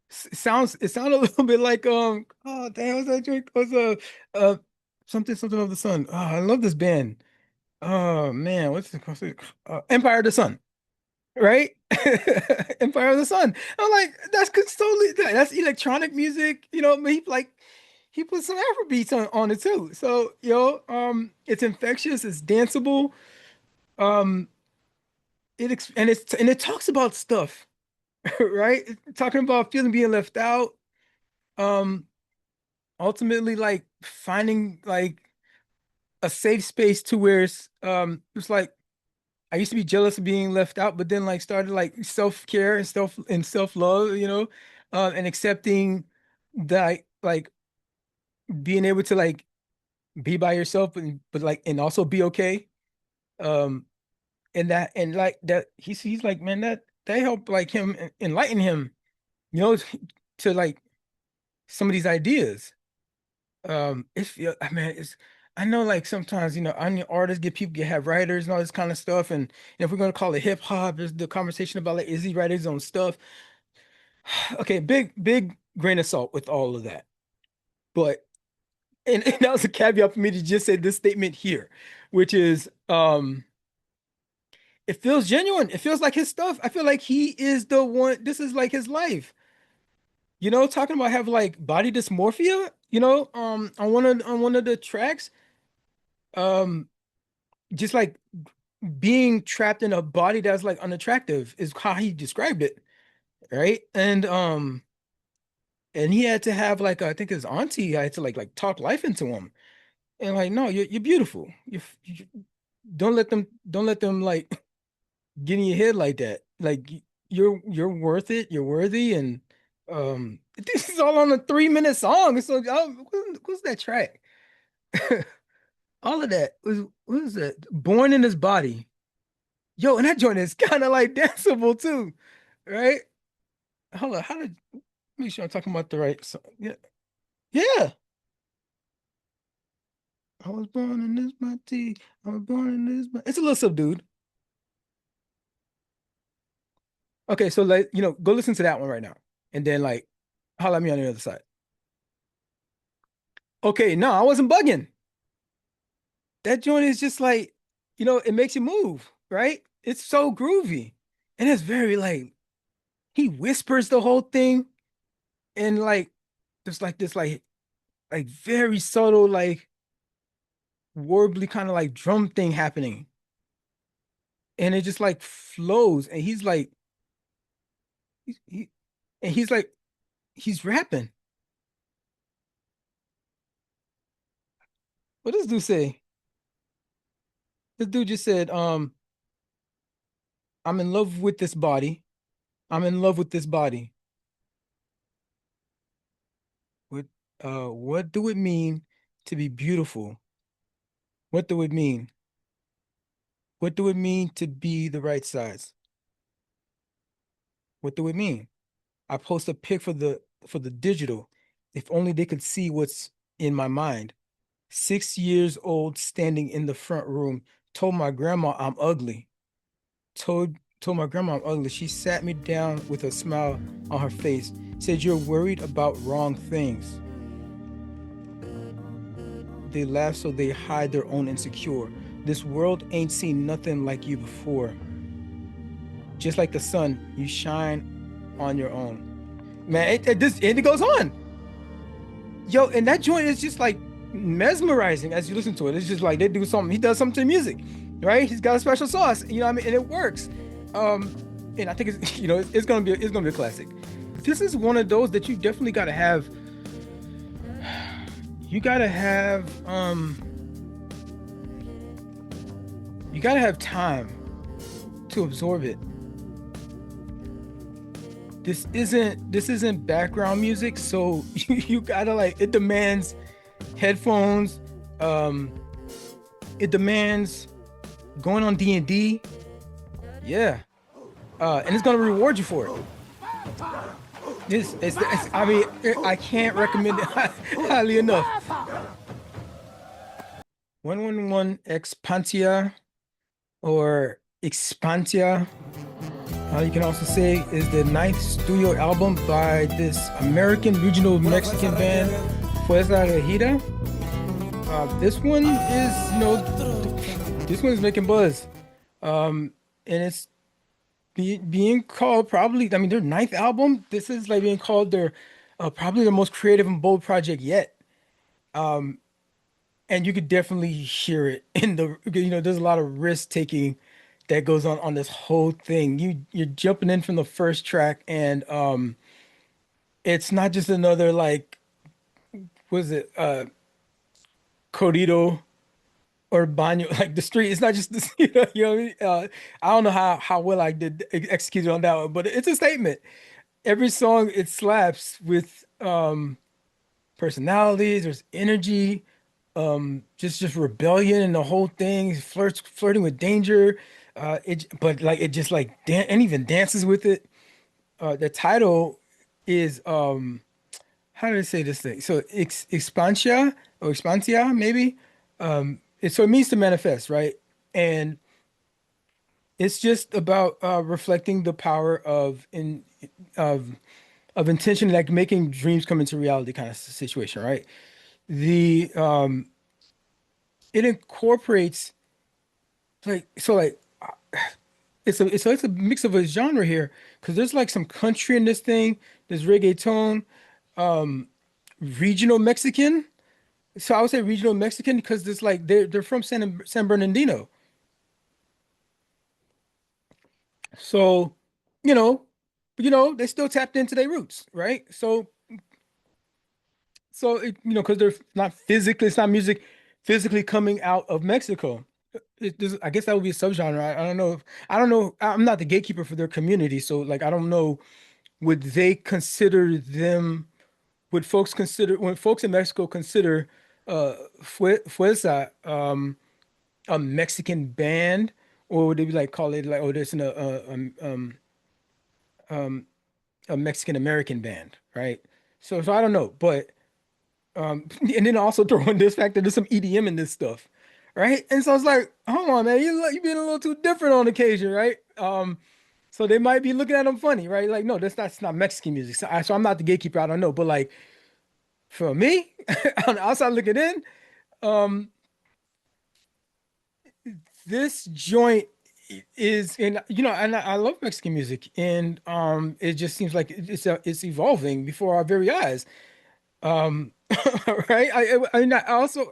It sounded a little bit like oh damn, what's that drink? What's uh something of the Sun. Oh, I love this band. Oh man, what's it? Empire of the Sun, right? Empire of the Sun. I'm like, that's electronic music, he put some Afro beats on it too. So, it's infectious, it's danceable. Um, and it talks about stuff, right? Talking about feeling being left out. Um, ultimately like finding like a safe space to where it's like I used to be jealous of being left out, but then like started like self-care and self-love, and accepting that like being able to like be by yourself, but like and also be okay. Um, and like that he's like, man, that helped like him enlighten him, you know, to like some of these ideas. It's I mean, it's I know like sometimes, I'm the artists get people get have writers and all this kind of stuff, and if we're gonna call it hip hop, there's the conversation about like is he writing his own stuff? Okay, big grain of salt with all of that. But and that was a caveat for me to just say this statement here, which is it feels genuine. It feels like his stuff. I feel like he is the one. This is like his life. Talking about have like body dysmorphia, on one of the tracks, um, just like being trapped in a body that's like unattractive is how he described it, right? And he had to have like I think his auntie had to like talk life into him, and like, no, you're beautiful. You don't let them like get in your head like that. Like you're worth it. You're worthy, and this is all on a 3-minute song. So what's that track? All of that was what is that? Born in His Body. Yo, and that joint is kind of like danceable too, right? Hold on, how did make sure I'm talking about the right song? Yeah, yeah. I was born in this body. I was born in this body. It's a little subdued. Okay, so like go listen to that one right now, and then like holla at me on the other side. Okay, no, I wasn't bugging. That joint is just like, it makes you move, right? It's so groovy, and it's very like he whispers the whole thing, and like there's like this like very subtle like warbly kind of like drum thing happening, and it just like flows, and he's like he, and he's like he's rapping. What does dude say? This dude just said, I'm in love with this body. I'm in love with this body. What what do it mean to be beautiful? What do it mean? What do it mean to be the right size? What do it mean? I post a pic for the digital. If only they could see what's in my mind. 6 years old, standing in the front room, told my grandma I'm ugly. Told my grandma I'm ugly. She sat me down with a smile on her face, said you're worried about wrong things. They laugh so they hide their own insecure. This world ain't seen nothing like you before. Just like the sun, you shine on your own. Man, it goes on. Yo, and that joint is just like mesmerizing as you listen to it. It's just like they do something. He does something to music, right? He's got a special sauce, what I mean, and it works. And I think it's it's gonna be a classic. This is one of those that you definitely gotta have. You gotta have time to absorb it. This isn't background music, so you gotta like it demands headphones. It demands going on D&D. Yeah. And it's gonna reward you for it. I mean, I can't recommend it highly enough. 111 Expantia or Expantia, you can also say, is the 9th studio album by this American regional Mexican band, Fuerza Regida. This one is making buzz. And it's being called probably, I mean, their 9th album. This is like being called their probably the most creative and bold project yet. And you could definitely hear it in the, there's a lot of risk taking that goes on this whole thing. You're jumping in from the first track, and it's not just another like, was it Corrido or Baño, like the street. It's not just this, what I mean? I don't know how well I did execute on that one, but it's a statement. Every song it slaps with personalities, there's energy, just rebellion and the whole thing, flirting with danger. But like it just like and even dances with it. The title is how do I say this thing? So expansia or expansia maybe. So it means to manifest, right? And it's just about reflecting the power of of intention, like making dreams come into reality kind of situation, right? The It incorporates like it's a mix of a genre here because there's like some country in this thing, there's reggaeton, regional Mexican. So I would say regional Mexican because there's like they're from San Bernardino. So, you know, they still tapped into their roots, right? Because they're not physically, it's not music physically coming out of Mexico. I guess that would be a subgenre. I don't know. I don't know. I'm not the gatekeeper for their community, so like I don't know. Would they consider them? Would folks consider when folks in Mexico consider Fuerza a Mexican band, or would they be like call it like oh, there's a Mexican American band, right? So I don't know, but and then also throw in this fact that there's some EDM in this stuff, right? And so it's like, hold on, man, you being a little too different on occasion, right? So they might be looking at them funny, right? Like, no, that's not Mexican music. So I'm not the gatekeeper. I don't know, but like for me, on the outside looking in, um, this joint is, and and I love Mexican music, and it just seems like it's evolving before our very eyes. Right. I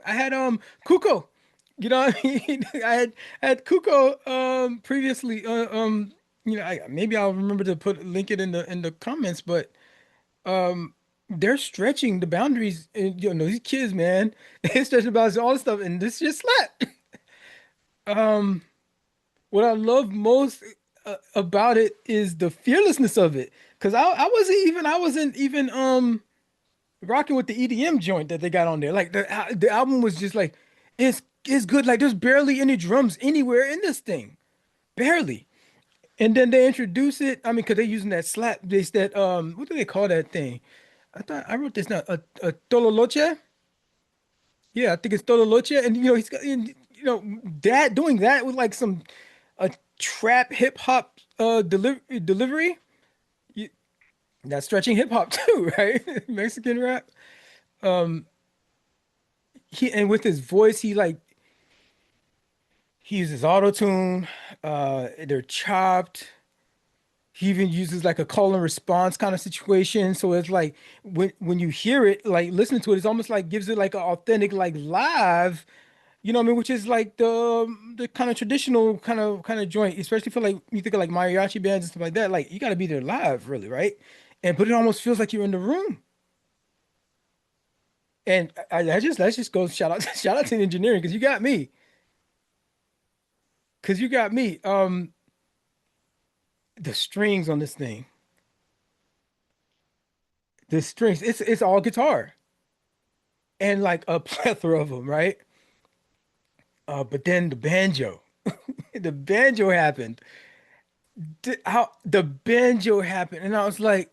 had COCO. You know what I mean? I had COCO previously. Maybe I'll remember to link it in the comments, but they're stretching the boundaries. And, these kids, man, they're stretching the boundaries, all this stuff, and this just slapped. What I love most about it is the fearlessness of it, because I wasn't even rocking with the EDM joint that they got on there. Like the album was just like it's good. Like there's barely any drums anywhere in this thing, barely. And then they introduce it. I mean, because they're using that slap. That what do they call that thing? I thought I wrote this now. A tololoche. Yeah, I think it's tololoche. And he's got that doing that with like some a trap hip hop delivery. That's stretching hip hop too, right? Mexican rap. And with his voice, he uses auto tune. They're chopped. He even uses like a call and response kind of situation. So it's like when you hear it, like listening to it, it's almost like gives it like an authentic like live. You know what I mean? Which is like the kind of traditional kind of joint, especially for like you think of like mariachi bands and stuff like that. Like you got to be there live, really, right? But it almost feels like you're in the room. And let's just go shout out shout out to the engineering because you got me. The strings on this thing, the strings, it's all guitar and like a plethora of them, right? But then the banjo, the banjo happened. How the banjo happened, and I was like,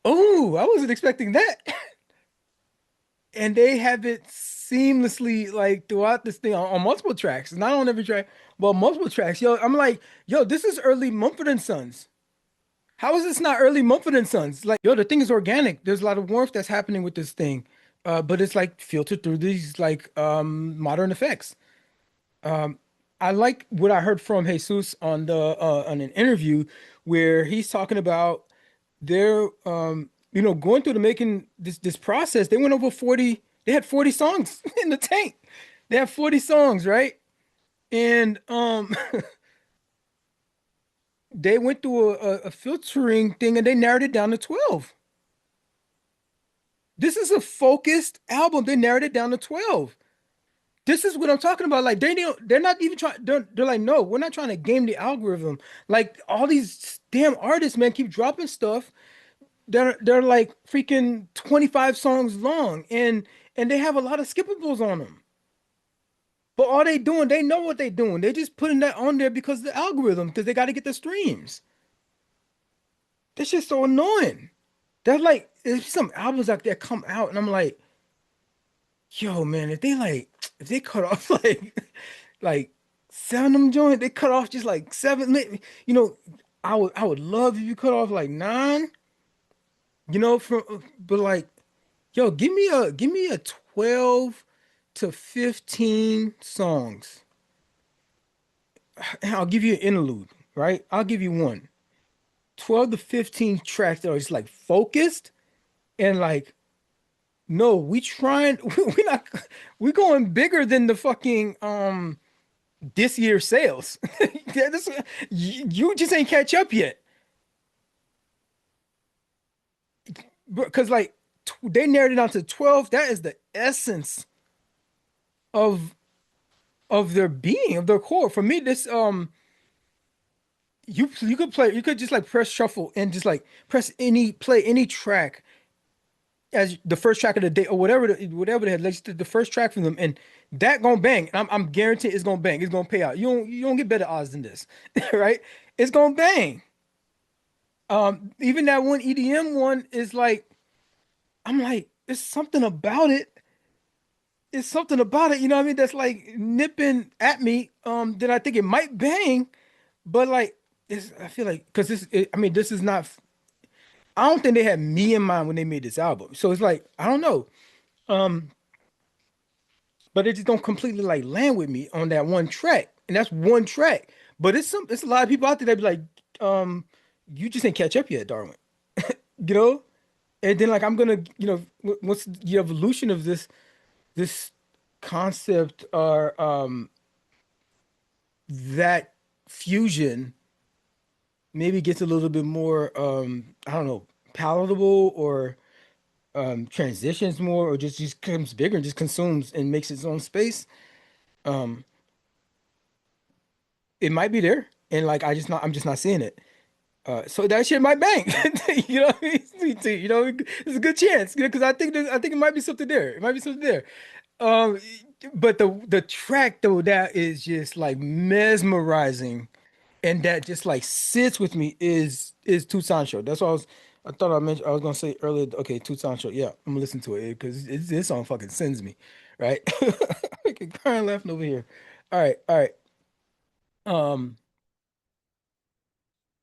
"Oh, I wasn't expecting that." And they have it seamlessly like throughout this thing on multiple tracks, not on every track, but multiple tracks. Yo, I'm like, yo, this is early Mumford and Sons. How is this not early Mumford and Sons? Like, yo, the thing is organic. There's a lot of warmth that's happening with this thing, but it's like filtered through these like modern effects. I like what I heard from Jesus on an interview where he's talking about their going through the making this process. They went over 40. They had 40 songs in the tank. They have 40 songs, right? And they went through a filtering thing and they narrowed it down to 12. This is a focused album. They narrowed it down to 12. This is what I'm talking about. Like they're not even trying. They're like, no, we're not trying to game the algorithm. Like all these damn artists, man, keep dropping stuff. they're like freaking 25 songs long, and they have a lot of skippables on them. But all they doing, they know what they doing. They just putting that on there because of the algorithm, because they got to get the streams. That's just so annoying. That's like, there's some albums out there come out, and I'm like, yo, man, if they cut off like 7 of them joints, they cut off just like 7. You know, I would love if you cut off like 9. You know, but like, yo, give me a 12 to 15 songs. And I'll give you an interlude, right? I'll give you one. 12 to 15 tracks that are just like focused and like, no, we're going bigger than the fucking this year's sales. You just ain't catch up yet. Because like they narrowed it down to 12. That is the essence of their being, of their core. For me, this you could just like press shuffle and just like play any track as the first track of the day or whatever they had, like the first track from them, and that gonna bang. And I'm guaranteed it's gonna bang. It's gonna pay out. You don't get better odds than this, right? It's gonna bang. Even that one EDM one is like, I'm like, it's something about it. It's something about it, you know what I mean? That's like nipping at me. That I think it might bang, but like, I feel like because this is not. I don't think they had me in mind when they made this album. So it's like, I don't know. But it just don't completely like land with me on that one track. And that's one track. But it's a lot of people out there that be like, you just ain't catch up yet, Darwin. You know? And then like I'm gonna, what's the evolution of this concept or that fusion maybe gets a little bit more I don't know, palatable, or transitions more, or just becomes bigger and just consumes and makes its own space. It might be there, and like I'm just not seeing it. So that shit might bang. You know what I mean? You know, it's a good chance, because I think it might be something there. It might be something there. Um, but the track though, that is just like mesmerizing, and that just like sits with me is Tucson Show. That's what I thought I was gonna say earlier. Okay, Tucson Show. Yeah, I'm gonna listen to it because this song fucking sends me, right? Okay, crying laughing over here. All right, all right. Um,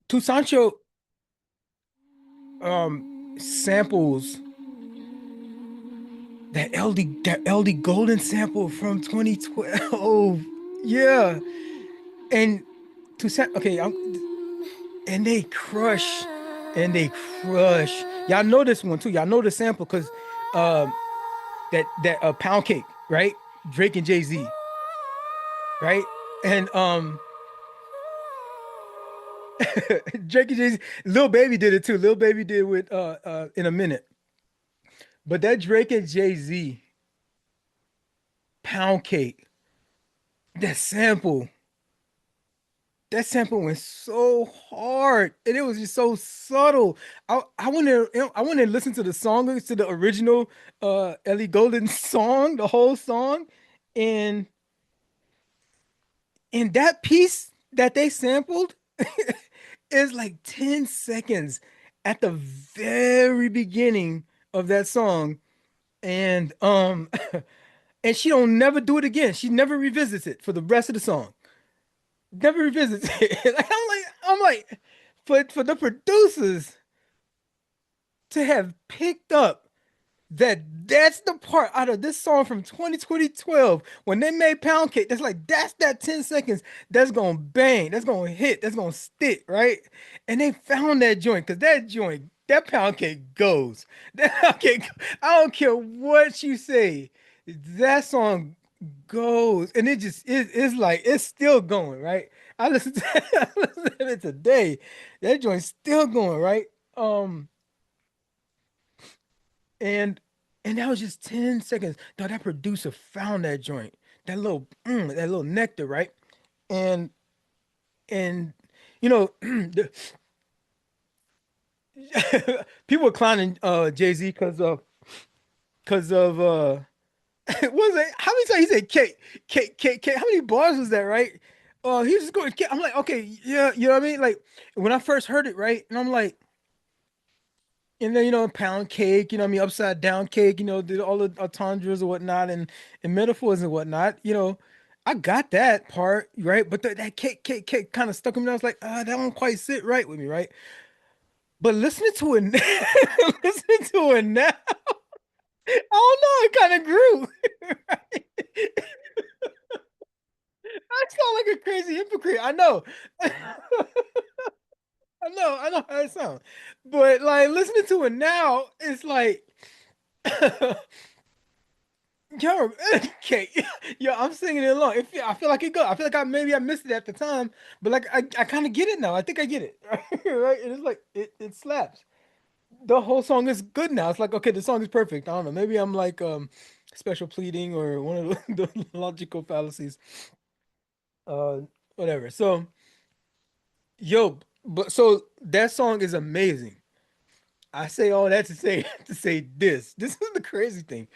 Tucson Show samples that LD Golden sample from 2012. Yeah, and Tucson. Okay, and they crush, and they crush. Y'all know this one too. Y'all know the sample because that Pound Cake, right? Drake and Jay-Z, right? And Drake and Jay-Z, Lil Baby did it too. Lil Baby did with In a Minute. But that Drake and Jay-Z Pound Cake, that sample went so hard, and it was just so subtle. I want to listen to the song, to the original Ellie Golden song, the whole song, and that piece that they sampled is like 10 seconds at the very beginning of that song, and and she don't never do it again. She never revisits it for the rest of the song. Never revisits it. Like, I'm like, for the producers to have picked up that's the part out of this song from 2012 when they made Pound Cake. That's that 10 seconds that's gonna bang, that's gonna hit, that's gonna stick, right? And they found that joint, because that Pound Cake goes. That Pound Cake, I don't care what you say, that song goes, and it's like it's still going, right? I listened to, I listened to it today. That joint's still going, right? Um, and that was just 10 seconds. Now that producer found that joint, that little nectar, right? And you know, people were clowning Jay-Z because of what was it? How many times he said K? How many bars was that, right? He was just going K. I'm like, okay, yeah, you know what I mean? Like when I first heard it, right? And I'm like, and then pound cake, you know what I mean, upside down cake, did all the entendres and whatnot and metaphors and whatnot, I got that part, right? But that cake kind of stuck with me. I was like, that don't quite sit right with me, right? But listening to it, listening to it now, I don't know, it kind of grew. Right? I sound like a crazy hypocrite. I know. I know how it sounds. But like listening to it now, it's like yo, okay, yo, I'm singing it along. I feel like it go. I feel like maybe I missed it at the time, but like I kind of get it now. I think I get it. Right? And it's like it slaps. The whole song is good now. It's like, okay, the song is perfect. I don't know. Maybe I'm like special pleading or one of the logical fallacies. Uh Whatever. So yo, but so that song is amazing. I say all that to say to say this. This is the crazy thing.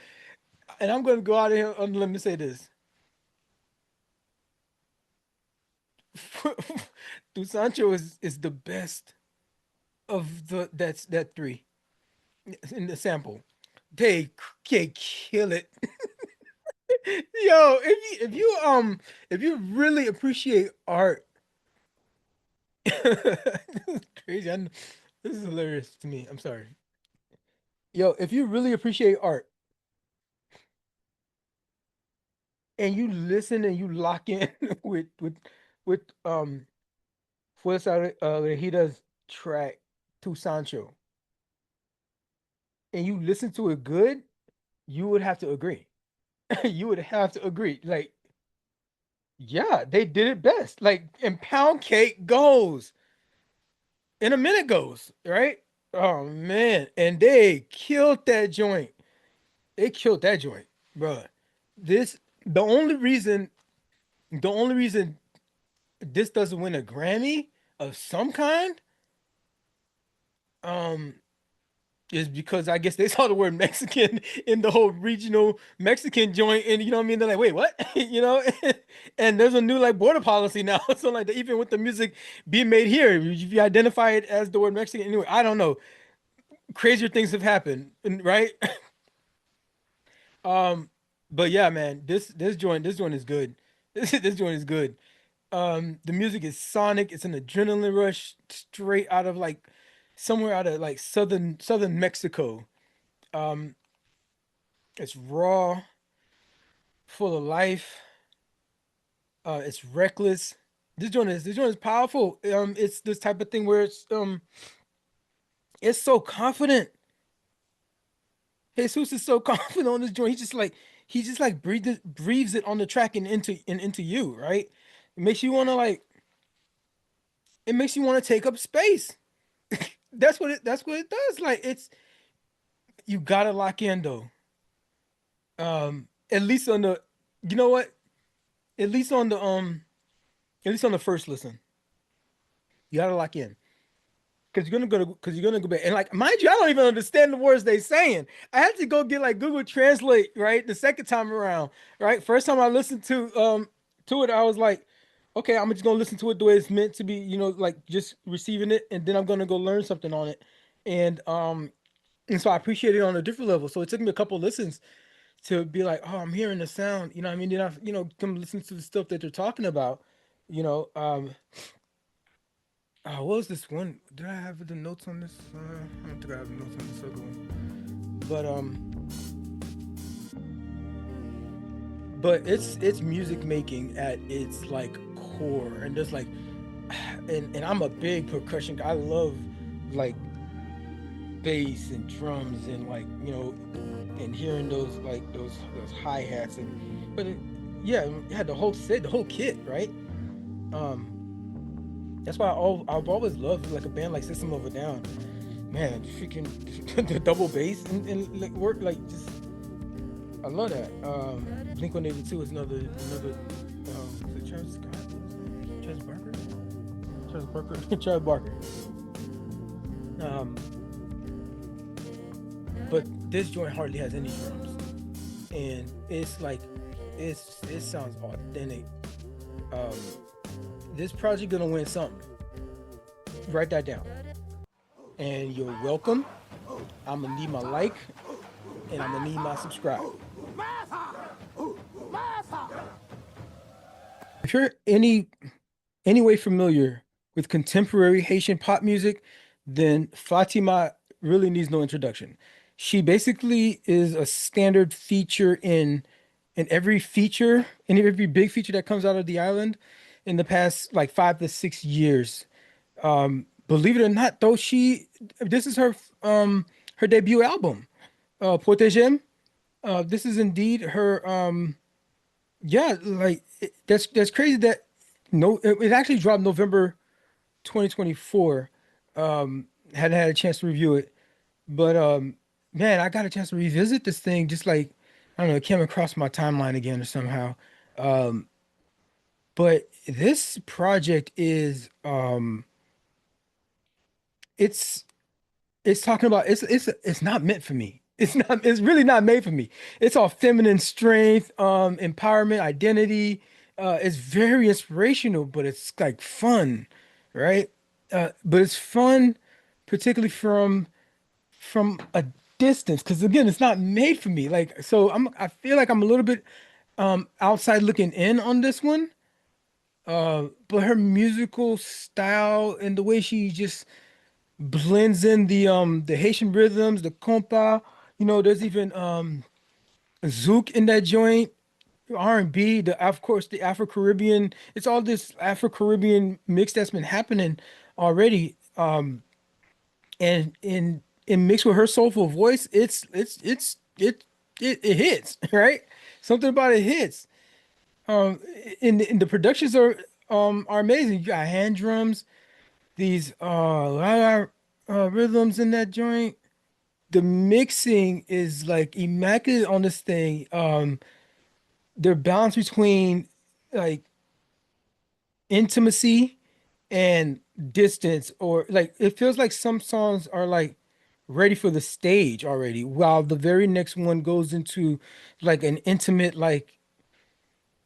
And I'm gonna go out of here and let me say this. Dusancho is the best of that three in the sample. They kill it. Yo, if you really appreciate art, this is crazy. This is hilarious to me. I'm sorry. Yo, if you really appreciate art and you listen and you lock in with Fuerza Regida's track to Sancho and you listen to it good, you would have to agree. You would have to agree. Like, yeah, they did it best. Like, and Pound Cake goes. In a minute goes, right? Oh man. And they killed that joint. They killed that joint, bro. This the only reason the only reason this doesn't win a Grammy of some kind, um, is because I guess they saw the word Mexican in the whole regional Mexican joint, and you know what I mean? They're like, wait, what? And there's a new like border policy now. So like even with the music being made here, if you identify it as the word Mexican, anyway, I don't know. Crazier things have happened, right? um, but yeah, man, this joint is good. This joint is good. The music is sonic. It's an adrenaline rush straight out of like somewhere out of like southern Mexico. Um, it's raw, full of life. It's reckless. This joint is powerful. It's this type of thing where it's so confident. Jesus is so confident on this joint. He just like breathes it on the track and into you, right? It makes you want to like. It makes you want to take up space. That's what it does. Like it's you gotta lock in though. At least on the you know what? At least on the first listen. You gotta lock in. Because you're gonna go back. And like mind you, I don't even understand the words they saying. I had to go get like Google Translate, right? The second time around, right? First time I listened to it, I was like, okay, I'm just gonna listen to it the way it's meant to be, like just receiving it, and then I'm gonna go learn something on it. And so I appreciate it on a different level. So it took me a couple listens to be like, oh, I'm hearing the sound, you know what I mean? Then I, come listen to the stuff that they're talking about, you know. What was this one? Did I have the notes on this? I don't think I have the notes on this other one. But it's music making at its like core, and there's like, and I'm a big percussion guy. I love like bass and drums and like and hearing those hi-hats yeah, it had the whole set, the whole kit, right? That's why I've always loved like a band like System of a Down. Man, freaking the double bass and like work like just I love that. Blink-182 is another is it Charles Barker? Charles Barker. but this joint hardly has any drums, and it's like it sounds authentic. This project gonna win something. Write that down. And you're welcome. I'm gonna need my like, and I'm gonna need my subscribe. If you're any way familiar with contemporary Haitian pop music, then Fatima really needs no introduction. She basically is a standard feature in every big feature that comes out of the island in the past like 5 to 6 years. Believe it or not, though, this is her debut album, PWOTEJE. This is indeed her. That's crazy that it actually dropped November 2024. Hadn't had a chance to review it, but man, I got a chance to revisit this thing. Just like, I don't know, it came across my timeline again or somehow. But this project is it's talking about it's not meant for me. It's really not made for me. It's all feminine strength, empowerment, identity. It's very inspirational, but it's like fun, right? But it's fun, particularly from a distance, because again, it's not made for me. Like, so I feel like I'm a little bit outside looking in on this one. But her musical style and the way she just blends in the Haitian rhythms, the compa, there's even zouk in that joint, R&B, of course the Afro-Caribbean. It's all this Afro-Caribbean mix that's been happening already. And in mixed with her soulful voice, it hits, right? Something about it hits. And the productions are amazing. You got hand drums, these rhythms in that joint. The mixing is like immaculate on this thing. They're balanced between like intimacy and distance, or like it feels like some songs are like ready for the stage already, while the very next one goes into like an intimate, like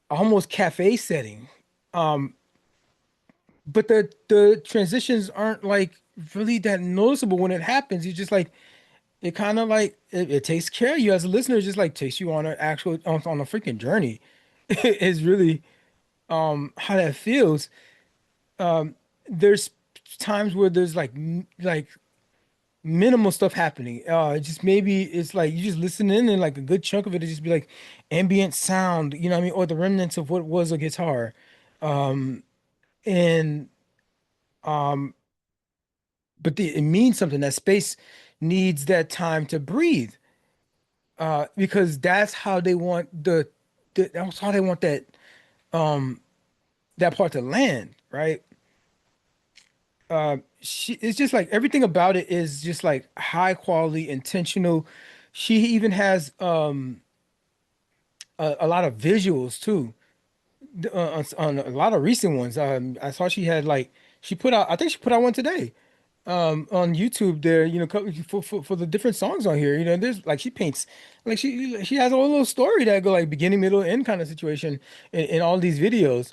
almost cafe setting. But the transitions aren't like really that noticeable when it happens. You just like, it kind of like it takes care of you as a listener. It just like takes you on an actual on a freaking journey. It's really how that feels. There's times where there's like minimal stuff happening. Just maybe it's like you just listen in, and like a good chunk of it is just be like ambient sound, you know what I mean, or the remnants of what was a guitar. But it means something. That space needs that time to breathe, because that's how they want that's how they want that part to land, right? It's just like everything about it is just like high quality, intentional. She even has a lot of visuals too, on a lot of recent ones. I saw she had like I think she put out one today on YouTube there, for the different songs on here. There's like she paints, like she has a little story that go like beginning, middle, end kind of situation in all these videos.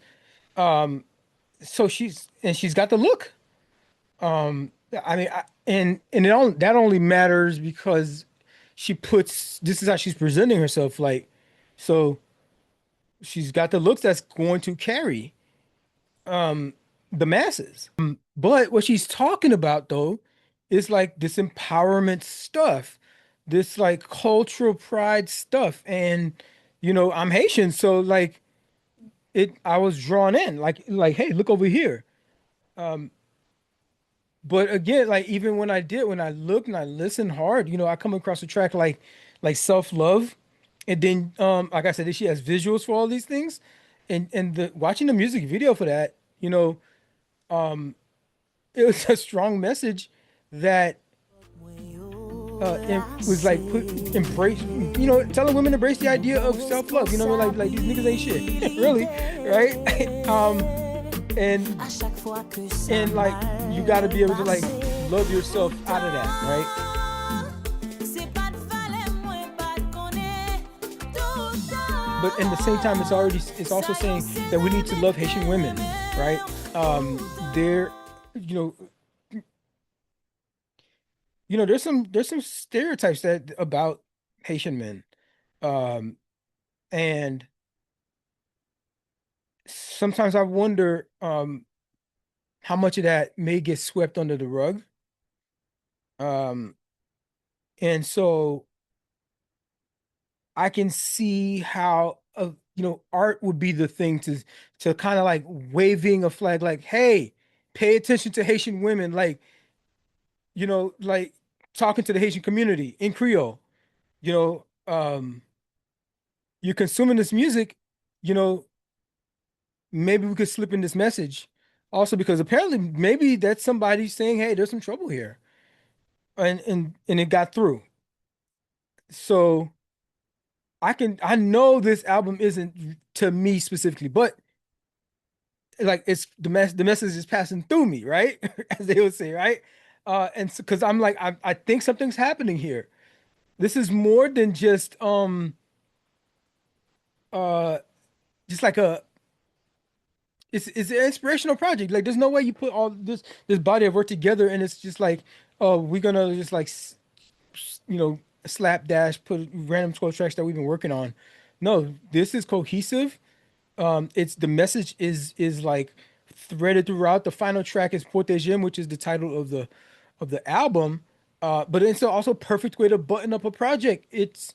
So she's got the look. I mean, that only matters because this is how she's presenting herself. Like, so she's got the looks that's going to carry the masses. But what she's talking about though is like this empowerment stuff, this like cultural pride stuff. And I'm Haitian, so like I was drawn in, like, hey, look over here. But again, like even when I look and I listen hard, I come across a track like Self-Love. And then like I said, she has visuals for all these things. And watching the music video for that, it was a strong message that it was like embrace, telling women to embrace the idea of self-love, like these niggas ain't shit. Really, right? And like you got to be able to like love yourself out of that, right? but in the same time, it's also saying that we need to love Haitian women, right? There, you know, there's some stereotypes that about Haitian men, um, and sometimes I wonder how much of that may get swept under the rug. Um, and so I can see how art would be the thing to kind of like waving a flag, like, hey, pay attention to Haitian women, like talking to the Haitian community in Creole. You know, you're consuming this music, you know, maybe we could slip in this message also because apparently maybe that's somebody saying, hey, there's some trouble here. And it got through. So I know this album isn't to me specifically, but like it's the message is passing through me, right? As they would say, right? And so, because I'm like, I think something's happening here. This is more than uh just like it's an inspirational project. Like there's no way you put all this body of work together and it's just like, oh, we're gonna just like slapdash put random 12 tracks that we've been working on. No, this is cohesive. It's the message is like threaded throughout. The final track is PWOTEJE, which is the title of the album. But it's also a perfect way to button up a project. It's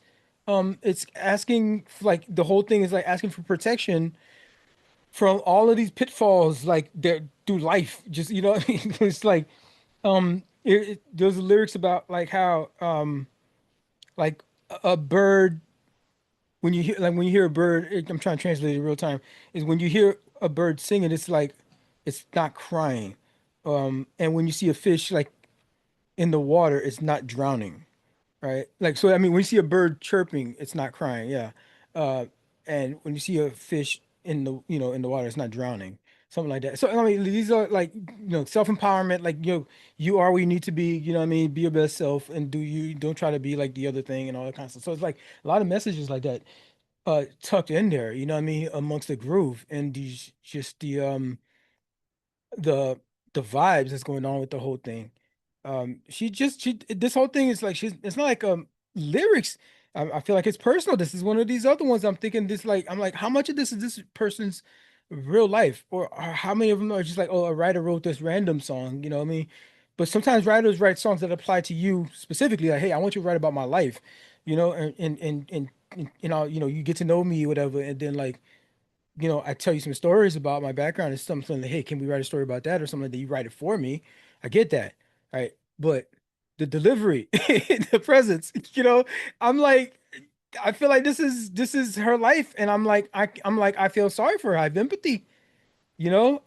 asking like the whole thing is like asking for protection from all of these pitfalls, like through life. Just what I mean? It's like there's lyrics about like how like a bird when you hear a bird, I'm trying to translate it in real time, is when you hear a bird singing, it's like it's not crying. And when you see a fish like in the water, it's not drowning, right? Like so I mean when you see a bird chirping, it's not crying, yeah. Uh and when you see a fish in the water, it's not drowning. Something like that. So I mean these are like self-empowerment, like you are where you need to be, you know what I mean? Be your best self and don't try to be like the other thing and all that kind of stuff. So it's like a lot of messages like that tucked in there, you know what I mean, amongst the groove and these just the the vibes that's going on with the whole thing. She this whole thing is like it's not like lyrics. I feel like it's personal. This is one of these other ones I'm thinking this like I'm like how much of this is this person's real life or how many of them are just like, oh, a writer wrote this random song, you know what I mean? But sometimes writers write songs that apply to you specifically, like, hey, I want you to write about my life, and you get to know me, whatever, and then like I tell you some stories about my background and something like, hey, can we write a story about that or something like that? You write it for me. I get that. Right. But the delivery, the presence, I'm like, I feel like this is her life. And I feel sorry for her. I have empathy, you know?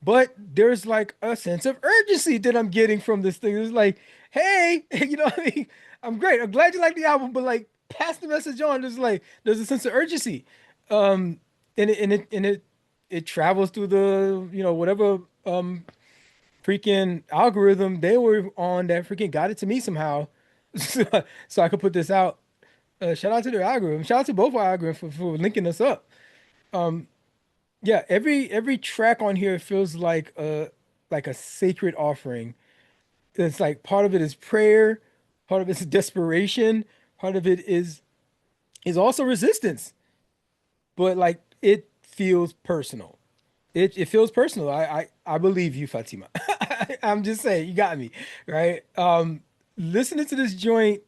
But there's like a sense of urgency that I'm getting from this thing. It's like, hey, what I mean? I'm great. I'm glad you like the album, but like pass the message on. There's a sense of urgency. Um, and it travels through the, whatever freaking algorithm they were on that freaking got it to me somehow. So I could put this out. Shout out to their algorithm. Shout out to both our algorithms for linking us up. Um, yeah, every track on here feels like a sacred offering. It's like part of it is prayer, part of it's desperation, part of it is also resistance. But like it feels personal. It feels personal. I believe you, Fatima. I'm just saying, you got me, right? Listening to this joint,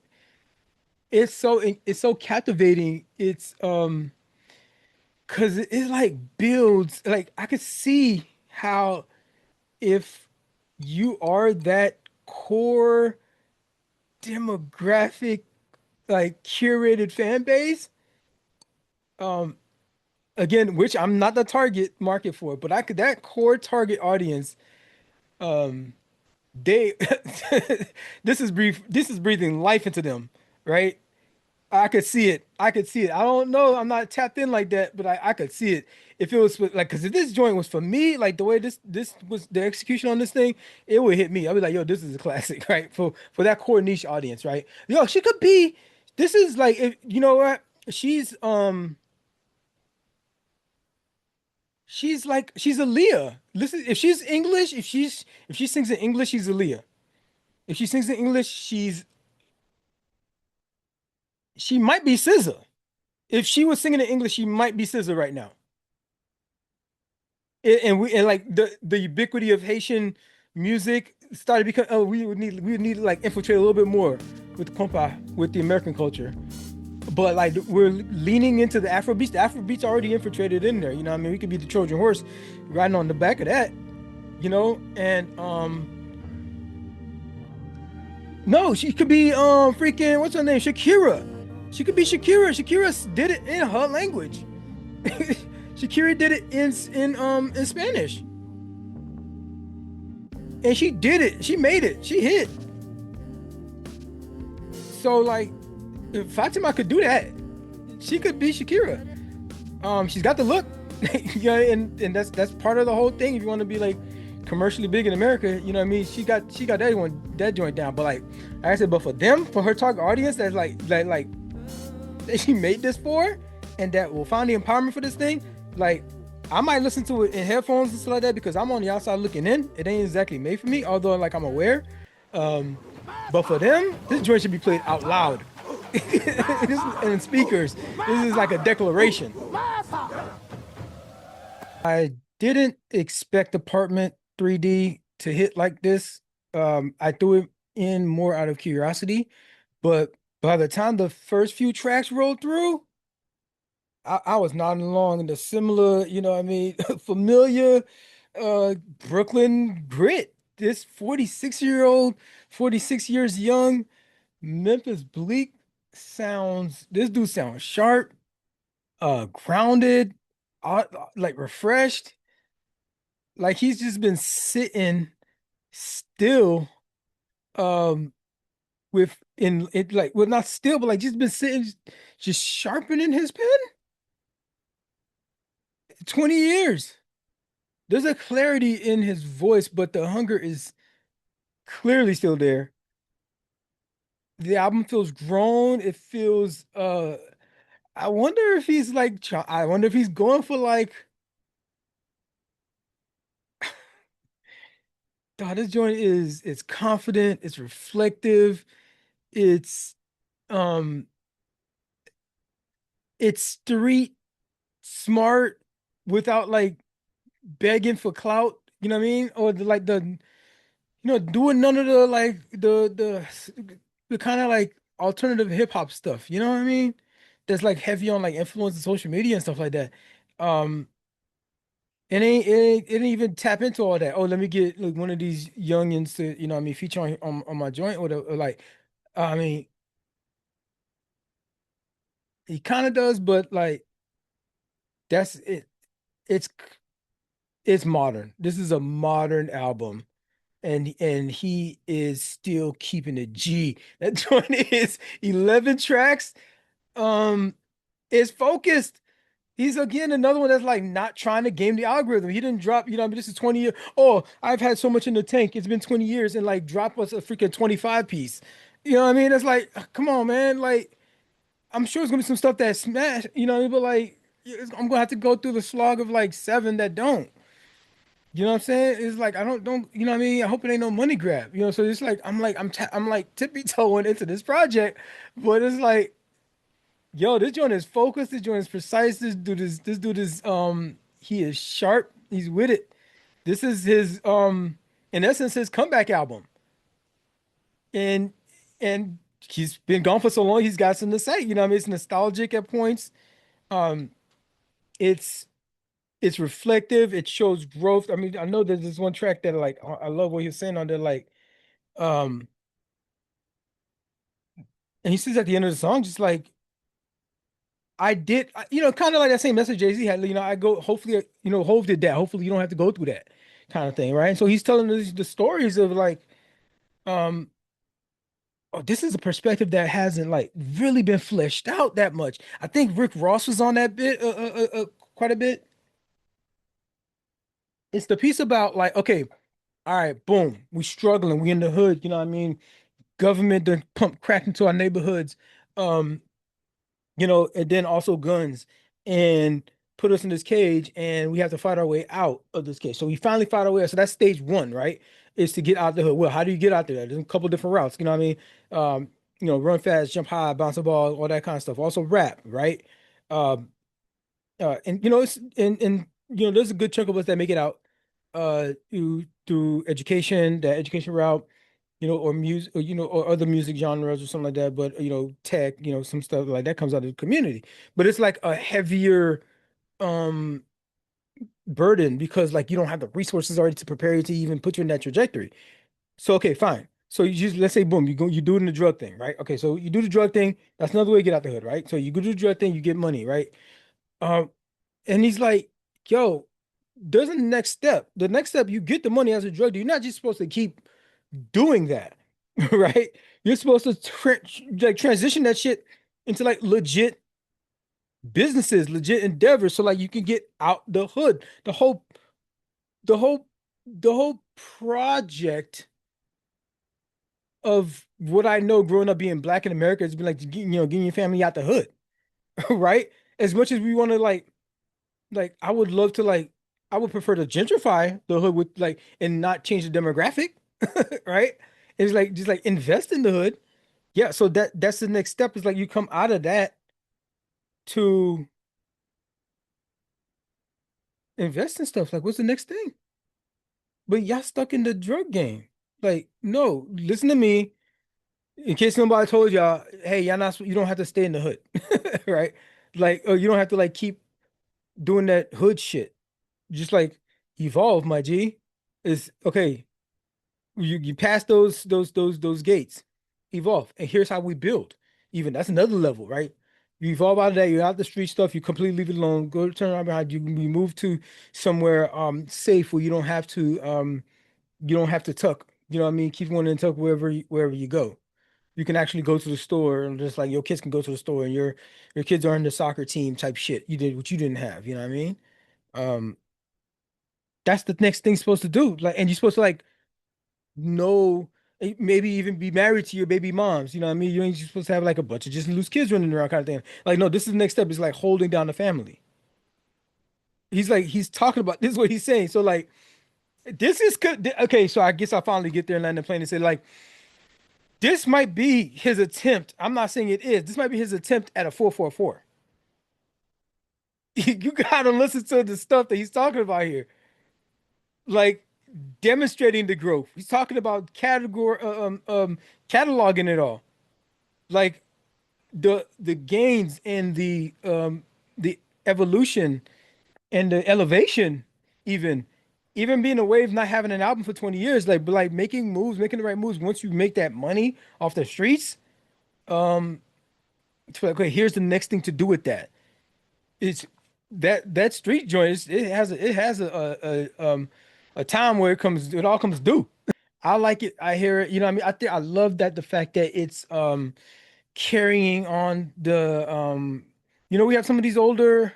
it's so captivating. It's because it like builds like I could see how if you are that core demographic like curated fan base, um again, which I'm not the target market for, but I could that core target audience, um they this is breathing life into them, right? I could see it. I could see it. I don't know. I'm not tapped in like that, but I could see it. If it was like, because if this joint was for me, like the way this was the execution on this thing, it would hit me. I'd be like, yo, this is a classic, right? For that core niche audience, right? Yo, she could be. This is like, if you know what? she's she's Aaliyah. Listen, if she's English, if she sings in English, she's Aaliyah. If she sings in English, she might be SZA. If she was singing in English, she might be SZA right now. And like the ubiquity of Haitian music started because we would need to like infiltrate a little bit more with compa with the American culture. But like we're leaning into the Afrobeats. The Afrobeats already infiltrated in there. You know what I mean? We could be the Trojan horse riding on the back of that. You know, and no, she could be freaking what's her name? Shakira. She could be Shakira. Shakira did it in her language. Shakira did it in Spanish. And she did it. She made it. She hit. So like if Fatima could do that, she could be Shakira. She's got the look. Yeah, and that's part of the whole thing. If you want to be like commercially big in America, you know what I mean? She got that joint down. But like I said, but for her target audience that's like that she made this for, and that will find the empowerment for this thing, like I might listen to it in headphones and stuff like that because I'm on the outside looking in. It ain't exactly made for me, although like I'm aware. But for them, this joint should be played out loud. And speakers. This is like a declaration. I didn't expect Apartment 3D to hit like this. I threw it in more out of curiosity, but by the time the first few tracks rolled through, I was nodding along in the similar, you know what I mean, familiar Brooklyn grit. This 46 years young, Memphis Bleek this dude sounds sharp, grounded, like refreshed. Like he's just been sitting still, not still, but like just been sitting, just sharpening his pen. 20 years. There's a clarity in his voice, but the hunger is clearly still there. The album feels grown. It feels I wonder if he's going for like God, this joint it's confident, it's reflective, it's um it's street smart without like begging for clout, you know what I mean? Or doing none of the like the kind of like alternative hip hop stuff, you know what I mean? That's like heavy on like influence of social media and stuff like that. Um it ain't even tap into all that. Oh, let me get like one of these youngins to, you know what I mean, feature on my joint or like I mean he kind of does, but like that's it. It's it's modern. This is a modern album. And he is still keeping it G. That joint is 11 tracks. Is focused. He's again another one that's like not trying to game the algorithm. He didn't drop, you know, I mean, this is 20 years. Oh, I've had so much in the tank. It's been 20 years and like drop us a freaking 25 piece. You know what I mean? It's like, come on, man. Like, I'm sure it's gonna be some stuff that smash, you know, but like I'm gonna have to go through the slog of like 7 that don't. You know what I'm saying? It's like I don't you know what I mean? I hope it ain't no money grab. You know, so it's like I'm like tippy toeing into this project, but it's like, yo, this joint is focused, this joint is precise. This dude is he is sharp, he's with it. This is his in essence his comeback album. And and he's been gone for so long, he's got something to say. You know what I mean? It's nostalgic at points. Um it's it's reflective. It shows growth. I mean, I know there's this one track that like I love what he was saying on there, like, um, and he says at the end of the song, just like you know, kind of like that same message Jay-Z had. You know, I go. Hopefully, you know, Hov did that. Hopefully, you don't have to go through that kind of thing, right? And so he's telling us the stories of like, um, oh, this is a perspective that hasn't like really been fleshed out that much. I think Rick Ross was on that bit, quite a bit. It's the piece about like, okay, all right, boom, we struggling, we in the hood, you know what I mean? Government done pump crack into our neighborhoods. Um, and then also guns, and put us in this cage, and we have to fight our way out of this cage. So we finally fight our way out. So that's stage one, right? Is to get out the hood. Well, how do you get out there? There's a couple different routes. You know what I mean? Run fast, jump high, bounce a ball, all that kind of stuff. Also rap, right? Um, and it's and there's a good chunk of us that make it out through education, that education route, or music, or other music genres or something like that. But tech, some stuff like that comes out of the community. But it's like a heavier um burden because like you don't have the resources already to prepare you to even put you in that trajectory. So okay, fine. So you just let's say boom, you do it in the drug thing, right? Okay, so you do the drug thing. That's another way to get out the hood, right? So you go do the drug thing, you get money, right? Um, and he's like, yo, there's a next step. The next step, you get the money as a drug dealer. You're not just supposed to keep doing that, right? You're supposed to like transition that shit into like legit businesses, legit endeavors, so like you can get out the hood. The whole, the whole project of what I know growing up being black in America has been like, getting your family out the hood, right? As much as we want to like I would love to I would prefer to gentrify the hood with like and not change the demographic, right? It's like just like invest in the hood. Yeah, so that's the next step is like you come out of that to invest in stuff. Like what's the next thing? But y'all stuck in the drug game. Like, no, listen to me. In case nobody told y'all, hey, you don't have to stay in the hood, right? Like, or you don't have to like keep doing that hood shit. Just like evolve, my G. Is okay. You pass those gates, evolve, and here's how we build. Even that's another level, right? You evolve out of that. You're out the street stuff. You completely leave it alone. Go turn around behind you. You move to somewhere safe where you don't have to tuck. You know what I mean? Keep wanting to tuck wherever you go. You can actually go to the store and just like your kids can go to the store and your kids are in the soccer team type shit. You did what you didn't have. You know what I mean? Um, that's the next thing you're supposed to do. Like, and you're supposed to like know, maybe even be married to your baby moms. You know what I mean? You ain't just supposed to have like a bunch of just loose kids running around kind of thing. Like, no, this is the next step. Is like holding down the family. He's talking about this is what he's saying. So like, this is good. Okay, so I guess I finally get there and land the plane and say like, this might be his attempt. I'm not saying it is. This might be his attempt at a 444. You gotta listen to the stuff that he's talking about here. Like demonstrating the growth. He's talking about cataloging it all. Like the gains and the evolution and the elevation, even being a wave, not having an album for 20 years, but like making moves, making the right moves. Once you make that money off the streets, it's like, okay, here's the next thing to do with that. It's that street joint. It has a time where it all comes due. I like it. I hear it. You know what I mean? I love that the fact that it's carrying on we have some of these older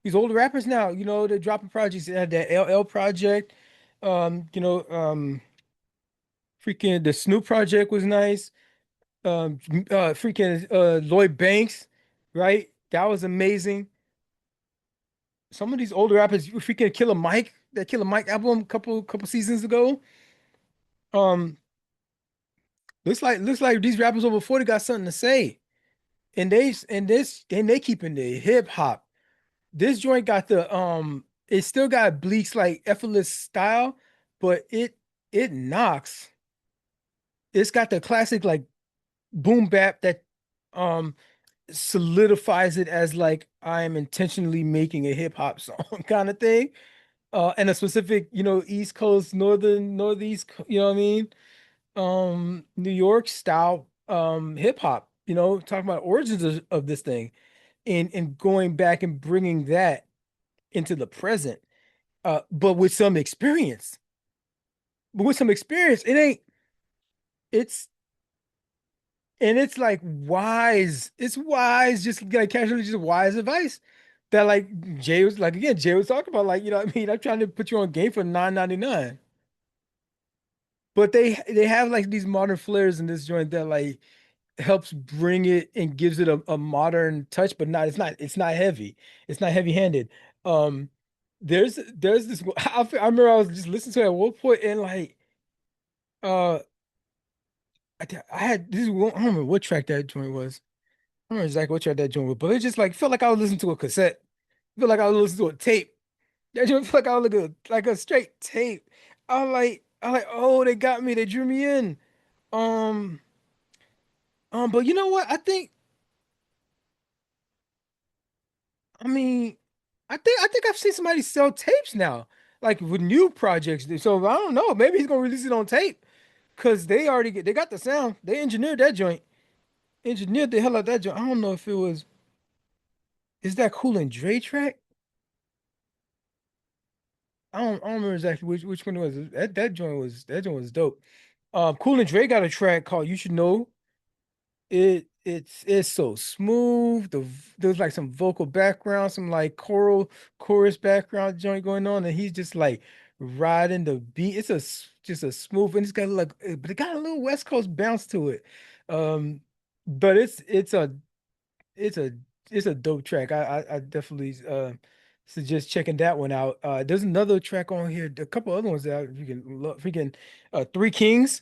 rappers now, they're dropping projects. They had that LL project. Um, you know, um, freaking the Snoop project was nice. Freaking Lloyd Banks, right? That was amazing. Some of these older rappers, freaking Killer Mike, that Killer Mike album couple seasons ago. Um, looks like these rappers over 40 got something to say. And they keeping the hip hop. This joint got it still got Bleak's like effortless style, but it knocks. It's got the classic like boom bap that um solidifies it as like I am intentionally making a hip hop song kind of thing. And a specific, East Coast, Northeast, you know what I mean? New York style hip hop, talking about origins of this thing and going back and bringing that into the present. But with some experience. But with some experience, it's it's like wise. It's wise, just like casually, just wise advice that like Jay was talking about, like, you know what I mean? I'm trying to put you on game for 9.99. But they have like these modern flares in this joint that like helps bring it and gives it a modern touch, but it's not heavy. It's not heavy-handed. Um, there's this I remember I was just listening to it at one point and like uh I had this one, I don't remember what track that joint was. I don't remember exactly what track that joint was, but it just like felt like I was listening to a cassette. Felt like I was listening to a tape. That joint felt like I was looking like a straight tape. I was like, oh, they got me, they drew me in. Um, but you know what? I mean, I think I've seen somebody sell tapes now, like with new projects. So I don't know. Maybe he's gonna release it on tape because they got the sound. They engineered that joint, engineered the hell out of that joint. I don't know if it was is that Cool and Dre track? I don't remember exactly which one it was. That joint was dope. Cool and Dre got a track called "You Should Know." It's so smooth. There's like some vocal background, some like chorus background joint going on, and he's just like riding the beat. Just a smooth, and it's got like, but it got a little West Coast bounce to it. Um, but it's a it's a dope track. I definitely suggest checking that one out. There's another track on here, a couple other ones that you can look. Freaking Three Kings.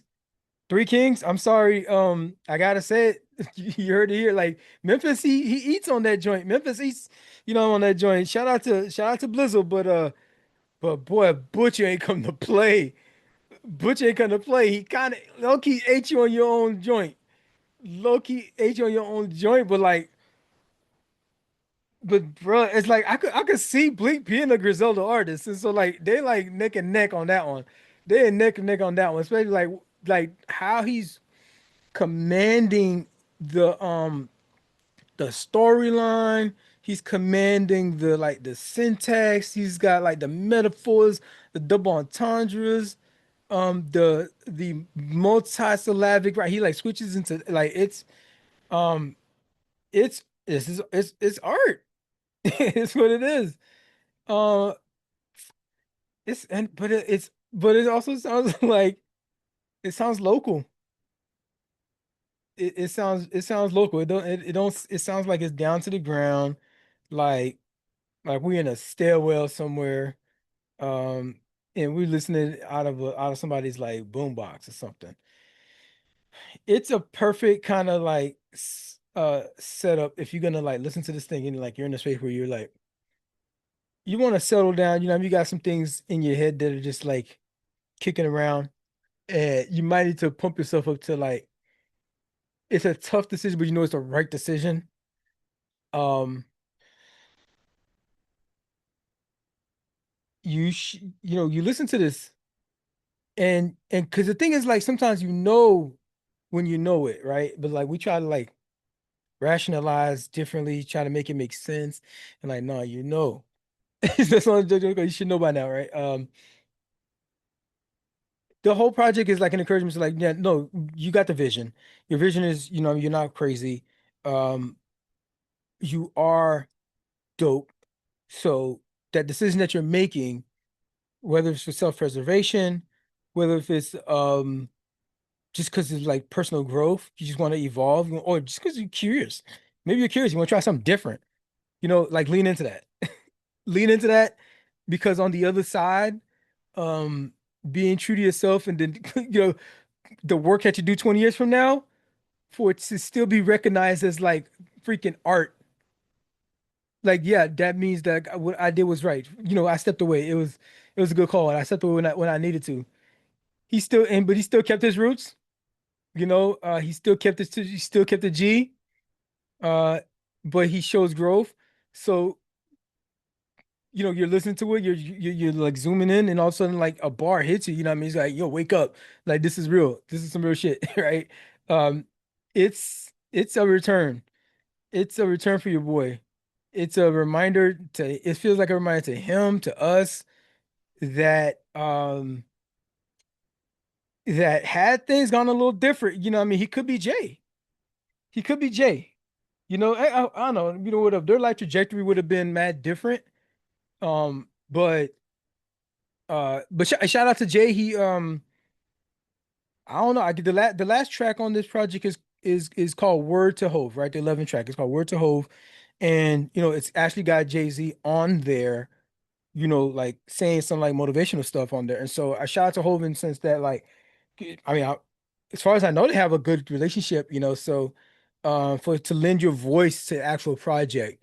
Three Kings. I'm sorry. I gotta say it. You heard it here. Like Memphis, he eats on that joint. Memphis eats, on that joint. Shout out to Blizzle, but boy, Butcher ain't come to play. Butcher ain't come to play. He kind of low key ate you on your own joint. Low key ate you on your own joint, but bro, it's like I could see Bleak being a Griselda artist, and so like they like neck and neck on that one. They neck and neck on that one, especially like how he's commanding the storyline. He's commanding the syntax. He's got like the metaphors, the double entendres, the multi-syllabic, right? He like switches into like um it's art. It's what it is. Uh it's and but it also sounds like it sounds local. It sounds local. It don't it sounds like it's down to the ground, like we're in a stairwell somewhere, um, and we're listening out of somebody's like boombox or something. It's a perfect kind of like setup if you're gonna like listen to this thing and like you're in a space where you're like you want to settle down. You got some things in your head that are just like kicking around, and you might need to pump yourself up to like it's a tough decision, but you know it's the right decision. Um, you listen to this and because the thing is like sometimes you know when you know it, right? But like we try to like rationalize differently, try to make it make sense, and like no, you know. That's not you should know by now, right? The whole project is like an encouragement to like, yeah, no, you got the vision. Your vision is, you're not crazy. Um, you are dope. So that decision that you're making, whether it's for self-preservation, whether if it's just because it's like personal growth, you just want to evolve, or just because you're curious. Maybe you're curious, you want to try something different. Like lean into that. Lean into that because on the other side, um, being true to yourself and then the work that you do 20 years from now for it to still be recognized as like freaking art. Like, yeah, that means that what I did was right. I stepped away. It was a good call, and I stepped away when I needed to. But he still kept his roots. He still kept the G. Uh, but he shows growth. So you're listening to it. You're like zooming in, and all of a sudden, like a bar hits you. You know what I mean? It's like, yo, wake up! Like this is real. This is some real shit, right? Um, it's a return. It's a return for your boy. It's a reminder to. It feels like a reminder to him, to us, that that had things gone a little different. You know what I mean? He could be Jay. He could be Jay. I don't know. What if their life trajectory would have been mad different. But shout out to Jay. I don't know. I get the last track on this project is is called Word to Hove, right? The 11 track. It's called Word to Hove. And it's actually got Jay-Z on there, like saying some like motivational stuff on there. And so I shout out to Hove in the sense that like, I mean, as far as I know, they have a good relationship, so for to lend your voice to the actual project,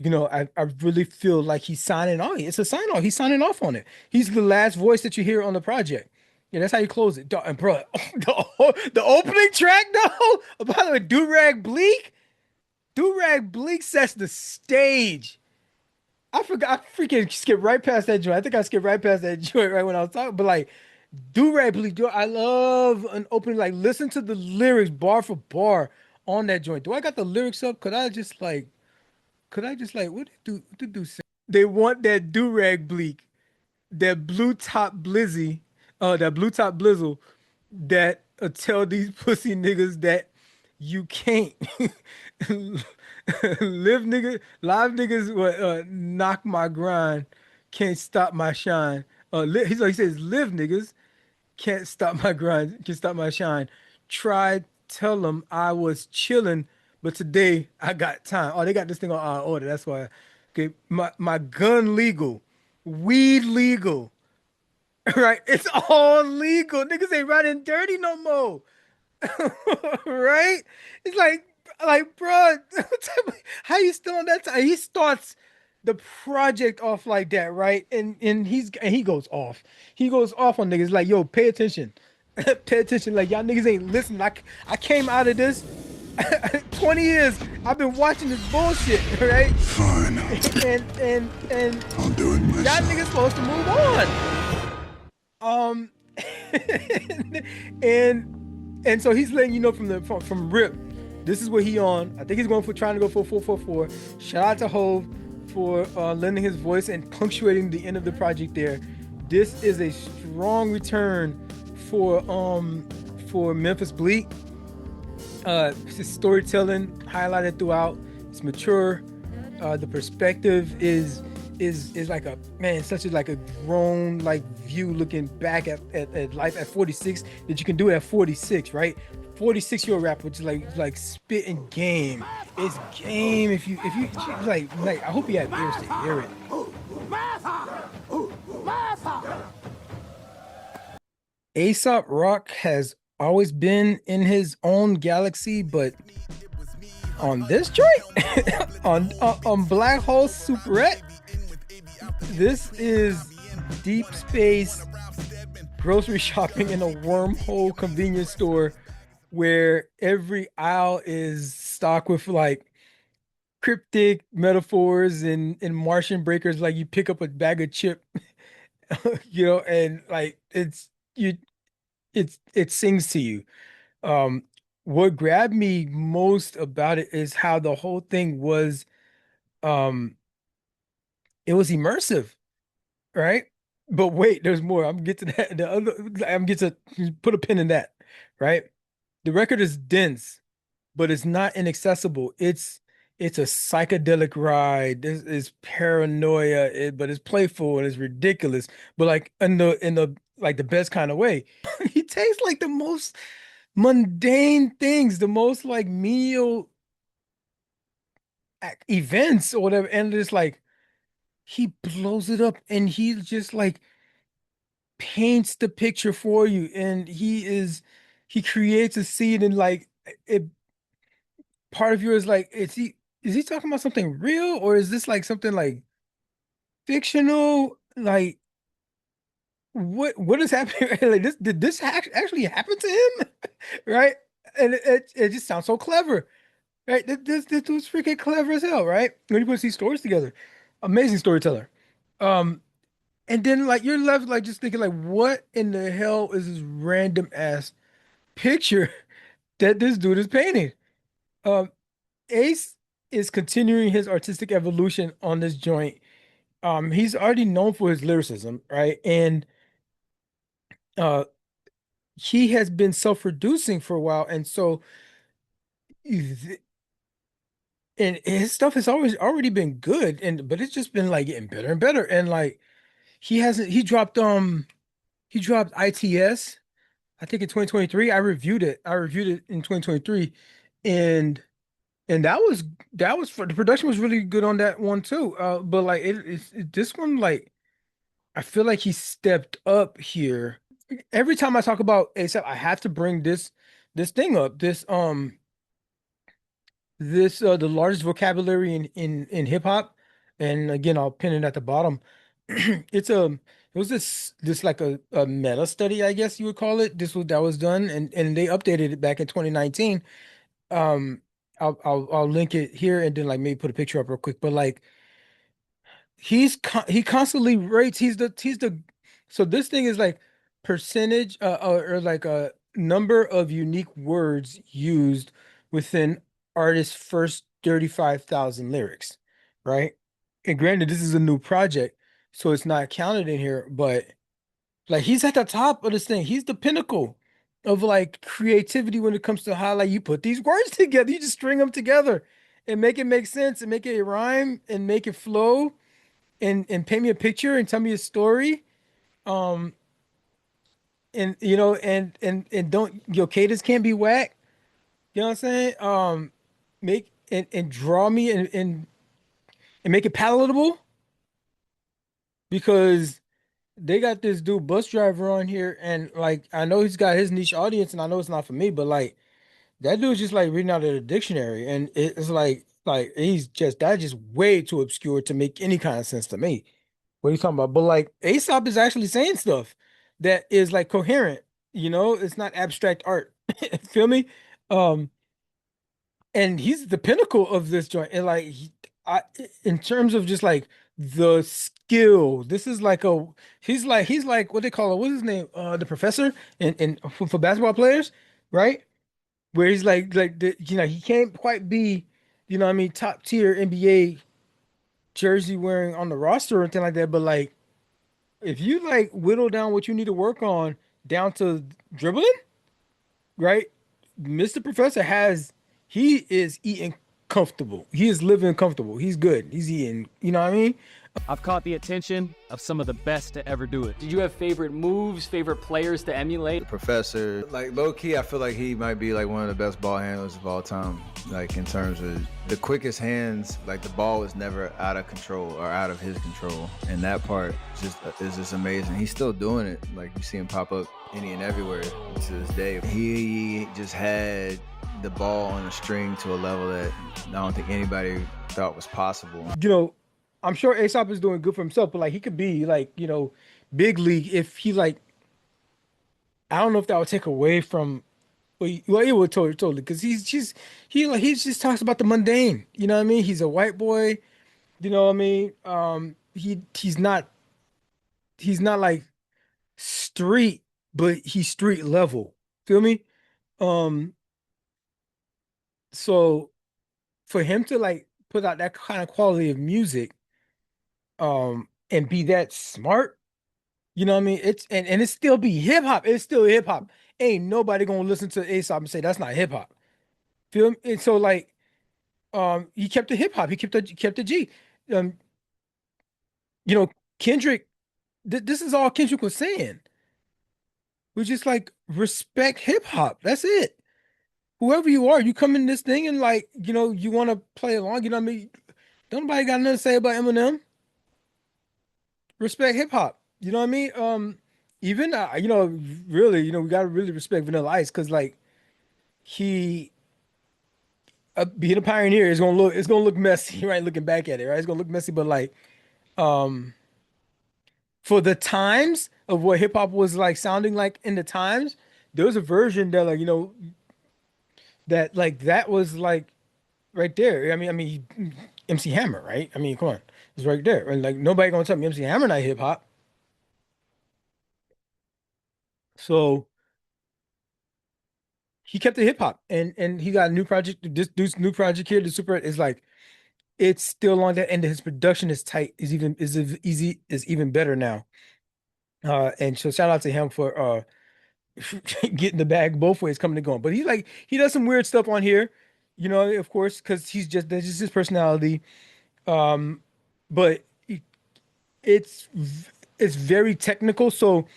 I really feel like he's signing off. It's a sign off. He's signing off on it. He's the last voice that you hear on the project. Yeah, that's how you close it. And bro, the opening track though, by the way, Durag Bleek sets the stage. I forgot. I freaking skipped right past that joint. I think I skipped right past that joint right when I was talking. But like, Durag Bleek, I love an opening. Like, listen to the lyrics bar for bar on that joint. Do I got the lyrics up? Could I just like what did do say? They want that Durag Bleek, that blue top blizzy, that blue top blizzle that tell these pussy niggas that you can't live niggas knock my grind, can't stop my shine. He's like he says, live niggas can't stop my grind, can't stop my shine. Try tell them I was chilling, but today I got time. Oh, they got this thing on our order. That's why. Okay, my gun legal, weed legal, right? It's all legal. Niggas ain't riding dirty no more. Right? It's like, bro, how you still on that time? He starts the project off like that, right? And he goes off. He goes off on niggas like, yo, pay attention. Pay attention. Like, y'all niggas ain't listening. I came out of this 20 years. I've been watching this bullshit, right? Fine. And I'll do it myself. y'all niggas supposed to move on. And so he's letting you know from Rip, this is what he on. I think he's trying to go for 444. Shout out to Hove for lending his voice and punctuating the end of the project there. This is a strong return for Memphis Bleek. His storytelling highlighted throughout. It's mature. The perspective is like such like a grown like view looking back at life at 46 that you can do it at 46, right? 46-year-old rapper just like spitting game. It's game if you like I hope you have ears to hear it. Aesop Rock has always been in his own galaxy, but on this joint, on Black Hole Superette, this is deep space grocery shopping in a wormhole convenience store where every aisle is stocked with like cryptic metaphors and Martian breakers. Like you pick up a bag of chip, and like it sings to you. What grabbed me most about it is how the whole thing was, it was immersive, right? But wait, there's more. I'm gonna get to that. I'm get to put a pin in that, right? The record is dense, but it's not inaccessible. It's a psychedelic ride. This is paranoia, but it's playful and it's ridiculous, but like in the like the best kind of way. He takes like the most mundane things, the most like menial events or whatever, and just like he blows it up and he just like paints the picture for you, and he creates a scene, and like it part of you is like, is he talking about something real, or is this like something like fictional? Like what is happening? Like did this actually happen to him? Right? And it just sounds so clever, right? This dude's freaking clever as hell, right? When you put these stories together, amazing storyteller. And then like you're left like just thinking like, what in the hell is this random ass picture that this dude is painting? Ace is continuing his artistic evolution on this joint. He's already known for his lyricism, right? And uh he has been self-producing for a while, and so and his stuff has always already been good, but it's just been like getting better and better. And like he dropped ITS. I think in 2023. I reviewed it. I reviewed it in 2023, and that was for the production was really good on that one too. But like this one, like I feel like he stepped up here. Every time I talk about Aesop, I have to bring this thing up. This the largest vocabulary in hip hop, and again I'll pin it at the bottom. It's it was this like a meta study, I guess you would call it. This was that was done, and they updated it back in 2019. Um, I'll link it here and then like maybe put a picture up real quick. But like he constantly rates. He's the so this thing is like percentage or like a number of unique words used within artist's first 35,000 lyrics, right? And granted, this is a new project, so it's not counted in here, but like he's at the top of this thing. He's the pinnacle of like creativity when it comes to how like you put these words together. You just string them together and make it make sense and make it rhyme and make it flow and paint me a picture and tell me a story. Um, and you know, and don't your cadence can't be whack. You know what I'm saying? Make and draw me and make it palatable because they got this dude bus driver on here and like I know he's got his niche audience and I know it's not for me, but like that dude's just like reading out of the dictionary and it's like he's just that's just way too obscure to make any kind of sense to me. What are you talking about? But like Aesop is actually saying stuff that is like coherent, you know, it's not abstract art. Feel me? Um, and he's the pinnacle of this joint. And like I in terms of just like the skill, this is like a he's like what they call it, what's his name? The professor and for basketball players, right? Where he's like the you know, he can't quite be, you know what I mean, top tier NBA jersey wearing on the roster or anything like that, but like if you like whittle down what you need to work on down to dribbling, right? Mr. Professor he is eating comfortable. He is living comfortable. He's good. He's eating, you know what I mean? I've caught the attention of some of the best to ever do it. Did you have favorite moves, favorite players to emulate? The Professor, like low key, I feel like he might be like one of the best ball handlers of all time. Like in terms of the quickest hands, like the ball was never out of control or out of his control. And that part is just amazing. He's still doing it. Like you see him pop up any and everywhere to this day. He just had the ball on a string to a level that I don't think anybody thought was possible. You know, I'm sure Aesop is doing good for himself, but like he could be like, you know, big league if he like I don't know if that would take away from well, it would totally because he just talks about the mundane. You know what I mean? He's a white boy, you know what I mean? He's not like street, but he's street level. Feel me? Um so for him to like put out that kind of quality of music and be that smart, you know what I mean? It's and it still be hip hop. It's still hip hop. Ain't nobody gonna listen to Aesop and say that's not hip hop. Feel me? And so like he kept the hip hop. He kept the G. Um, you know, Kendrick, this is all Kendrick was saying. We just like respect hip hop. That's it. Whoever you are, you come in this thing and like, you know, you want to play along, you know what I mean? Don't nobody got nothing to say about Eminem. Respect hip hop. You know what I mean? Even you know, really, you know, we gotta really respect Vanilla Ice because like he being a pioneer is gonna look messy, right? Looking back at it, right? It's gonna look messy, but like um for the times of what hip hop was like sounding like in the times, there was a version that like, you know, that like that was like right there. I mean MC Hammer, right? I mean, come on. It's right there. And like nobody gonna tell me MC Hammer not hip hop. So he kept the hip hop and he got a new project. This new project here, the Superette is like it's still on that and his production is tight, is even better now. And so shout out to him for getting the bag both ways coming and going. But he does some weird stuff on here, you know, of course, because that's just his personality. But it's very technical. So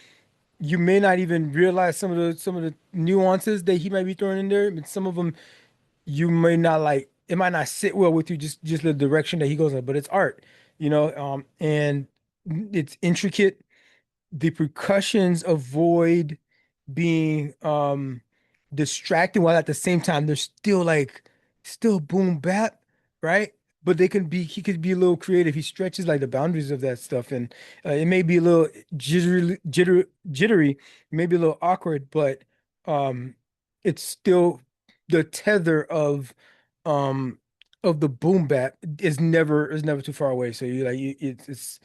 you may not even realize some of the nuances that he might be throwing in there, but some of them you may not like. It might not sit well with you, just the direction that he goes in, but it's art, and it's intricate. The percussions avoid being distracting while at the same time they're still boom bap, right? But he could be a little creative. He stretches like the boundaries of that stuff, and it may be a little jittery, maybe a little awkward, but um it's still the tether um of the boom bap is never too far away. So it's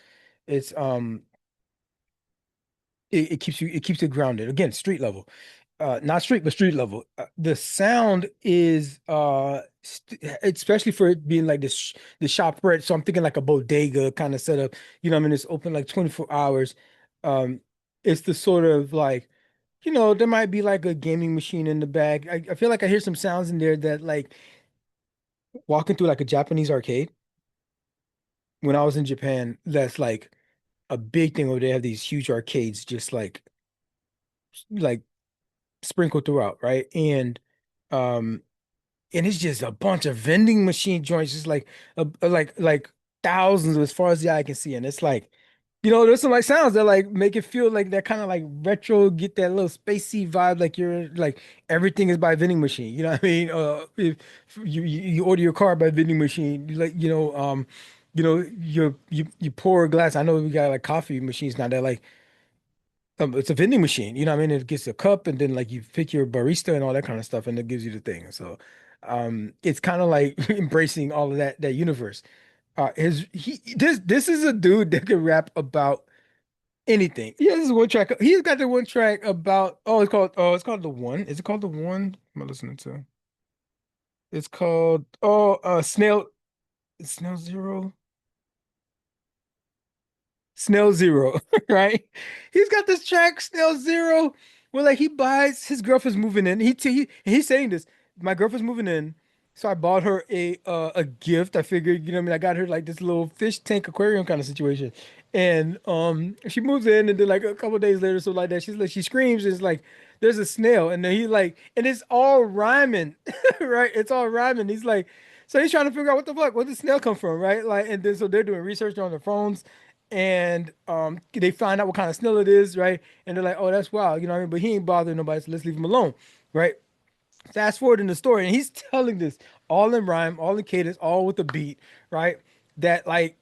it keeps it grounded. Again, street level. Not street, but street level. The sound is especially for it being like the shop right. So I'm thinking like a bodega kind of setup. I mean, it's open like 24 hours. Um, it's the sort of like, there might be like a gaming machine in the back. I feel like I hear some sounds in there that like walking through like a Japanese arcade. When I was in Japan, that's like a big thing where they have these huge arcades just like sprinkled throughout, right? Um and it's just a bunch of vending machine joints, just like like thousands as far as the eye can see. And it's like, there's some like sounds that like make it feel like that kind of like retro, get that little spacey vibe, like you're like everything is by vending machine. You know what I mean? If you order your car by vending machine, you pour a glass. I know we got like coffee machines now that like it's a vending machine, you know what I mean? It gets a cup and then like you pick your barista and all that kind of stuff and it gives you the thing. So it's kind of like embracing all of that universe. This is a dude that can rap about anything. Yeah, this is one track. He's got the one track about it's called The One. Is it called The One? Am I listening to? It's called Snail Zero. Snail Zero, right? He's got this track, Snail Zero, where like he buys his girlfriend's moving in. He's saying this. My girlfriend's moving in, so I bought her a gift. I figured, what I mean, I got her like this little fish tank aquarium kind of situation. And she moves in, and then like a couple days later, so like that, she screams, it's like there's a snail, and then he like, and it's all rhyming, right? It's all rhyming. He's like, so he's trying to figure out what the fuck, where the snail come from, right? Like, and then so they're doing research on their phones and they find out what kind of snail it is, right? And they're like, "Oh, that's wild," you know what I mean? But he ain't bothering nobody, so let's leave him alone, right? Fast forward in the story, and he's telling this all in rhyme, all in cadence, all with the beat, right? That like,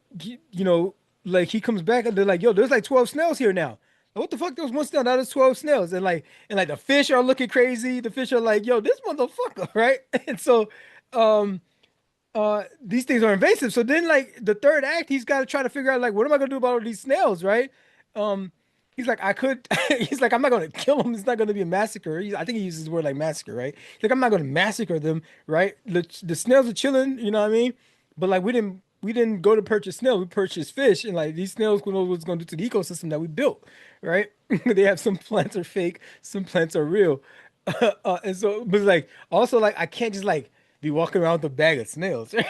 like he comes back and they're like, "Yo, there's like 12 snails here now." Like, what the fuck? There was one snail, now there's 12 snails, and like the fish are looking crazy. The fish are like, "Yo, this motherfucker," right? And so, um these things are invasive. So then like the third act, he's got to try to figure out like what am I gonna do about all these snails, right? Um he's like I could he's like I'm not gonna kill them. It's not gonna be a massacre. I think he uses the word like massacre, right? He's like I'm not gonna massacre them, right? The snails are chilling, you know what I mean? But like we didn't go to purchase snails, we purchased fish, and like these snails who knows what's gonna do to the ecosystem that we built, right? They have some plants are fake, some plants are real. And so, but like also like I can't just like be walking around with a bag of snails. He's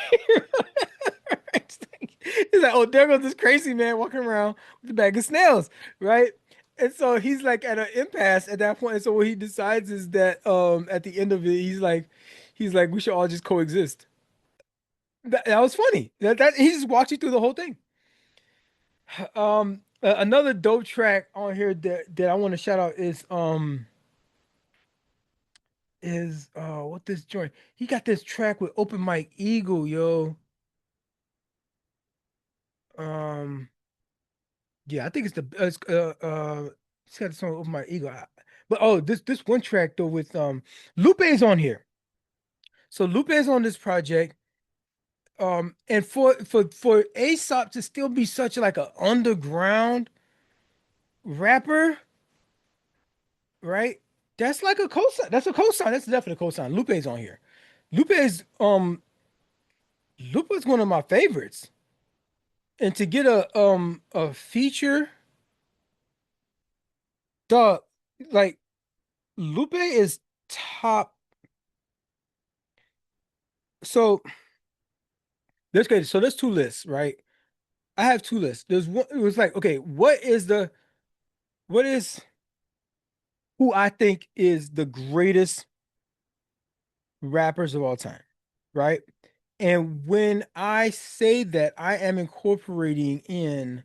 like, oh, there goes this crazy man walking around with a bag of snails, right? And so he's like at an impasse at that point. And so what he decides is that at the end of it, he's like, we should all just coexist. That was funny. That he just walked you through the whole thing. Another dope track on here that I want to shout out is what this joint. He got this track with Open Mike Eagle, yo. Um, yeah, I think it's got a song with Open Mike Eagle. But this one track though with Lupe's on here. So Lupe's on this project. And for Aesop to still be such like an underground rapper, right? That's like a cosign. That's a cosign. That's definitely a cosign. Lupe's on here. Lupe's um Lupa's one of my favorites. And to get a feature, dog, like Lupe is top. So there's two lists, right? I have two lists. There's one, it was like, okay, what is who I think is the greatest rappers of all time, right? And when I say that, I am incorporating in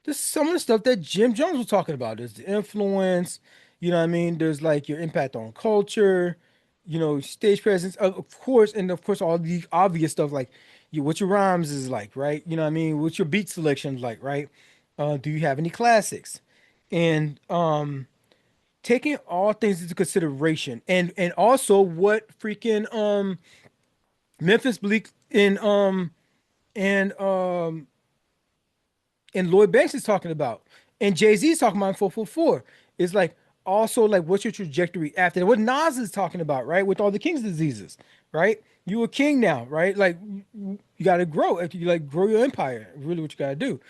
just some of the stuff that Jim Jones was talking about. There's the influence, you know what I mean? There's like your impact on culture, stage presence, of course, and of course all the obvious stuff like what your rhymes is like, right? You know what I mean? What's your beat selection like, right? Do you have any classics? And taking all things into consideration, and also what freaking Memphis Bleek and and Lloyd Banks is talking about, and Jay-Z is talking about in 444. It's like also like what's your trajectory after that? What Nas is talking about, right? With all the king's diseases, right? You a king now, right? Like you got to grow. If you like grow your empire, really what you got to do.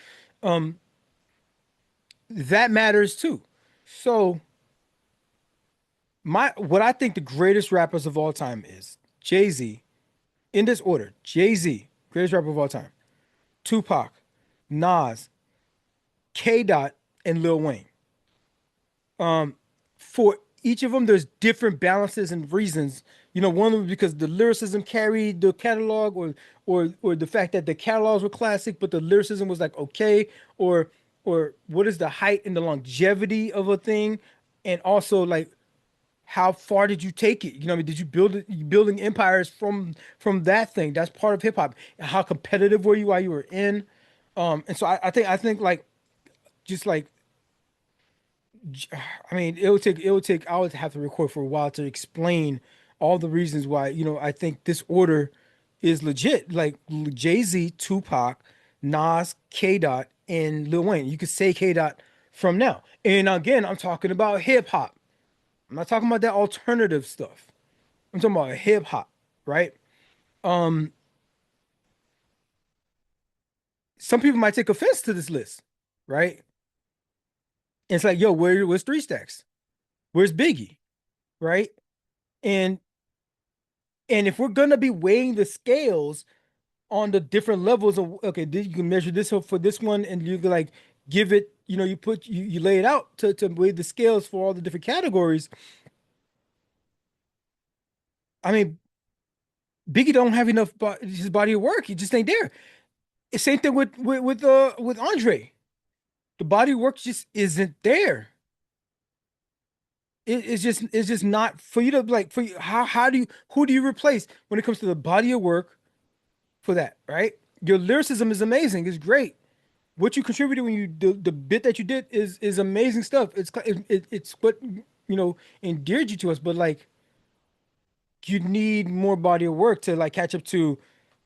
That matters too. So what I think the greatest rappers of all time is Jay-Z, in this order: Jay-Z, greatest rapper of all time; Tupac, Nas, K. Dot, and Lil Wayne. For each of them, there's different balances and reasons. One of them because the lyricism carried the catalog, or the fact that the catalogs were classic, but the lyricism was like okay, or what is the height and the longevity of a thing, and also like how far did you take it? I mean, did you build it? You building empires from that thing? That's part of hip hop. How competitive were you while you were in? And so I think like just like I mean, it would take I would have to record for a while to explain all the reasons why, I think this order is legit. Like Jay-Z, Tupac, Nas, K. Dot, and Lil Wayne. You could say K. Dot from now. And again, I'm talking about hip hop. I'm not talking about that alternative stuff. I'm talking about hip hop, right? Um, some people might take offense to this list, right? And it's like, yo, where's Three Stacks? Where's Biggie? Right? And if we're gonna be weighing the scales on the different levels of okay, you can measure this for this one, and you can like give it, you lay it out to weigh the scales for all the different categories. I mean, Biggie don't have enough his body of work. He just ain't there. Same thing with Andre. The body of work just isn't there. It's just not for you to like for you, who do you replace when it comes to the body of work for that, right? Your lyricism is amazing, it's great. What you contributed when you the bit that you did is amazing stuff. It's what endeared you to us, but like you need more body of work to like catch up to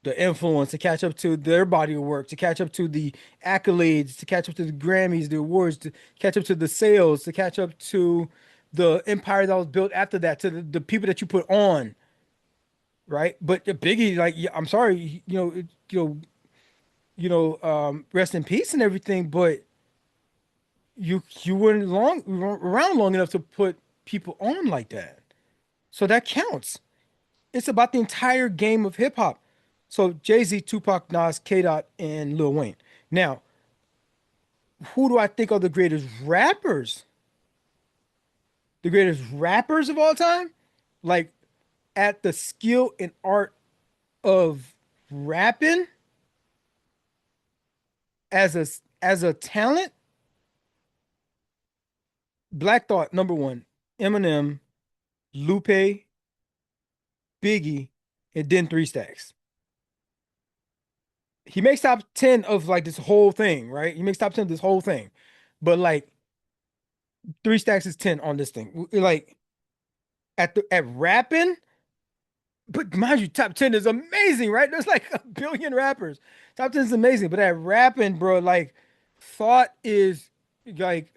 the influence, to catch up to their body of work, to catch up to the accolades, to catch up to the Grammys, the awards, to catch up to the sales, to catch up to the empire that was built after that, to the people that you put on, right? But Biggie, like, yeah, I'm sorry, rest in peace and everything, but you weren't around long enough to put people on like that, so that counts. It's about the entire game of hip hop. So Jay-Z, Tupac, Nas, K. Dot, and Lil Wayne. Now, who do I think are the greatest rappers? The greatest rappers of all time? Like at the skill and art of rapping as a talent? Black Thought, number one. Eminem, Lupe, Biggie, and then Three Stacks. He makes top 10 of like this whole thing, right? He makes top 10 of this whole thing. But like Three Stacks is 10 on this thing. Like at rapping, but mind you, top 10 is amazing, right? There's like a billion rappers. Top 10 is amazing, but at rapping, bro, like Thought is like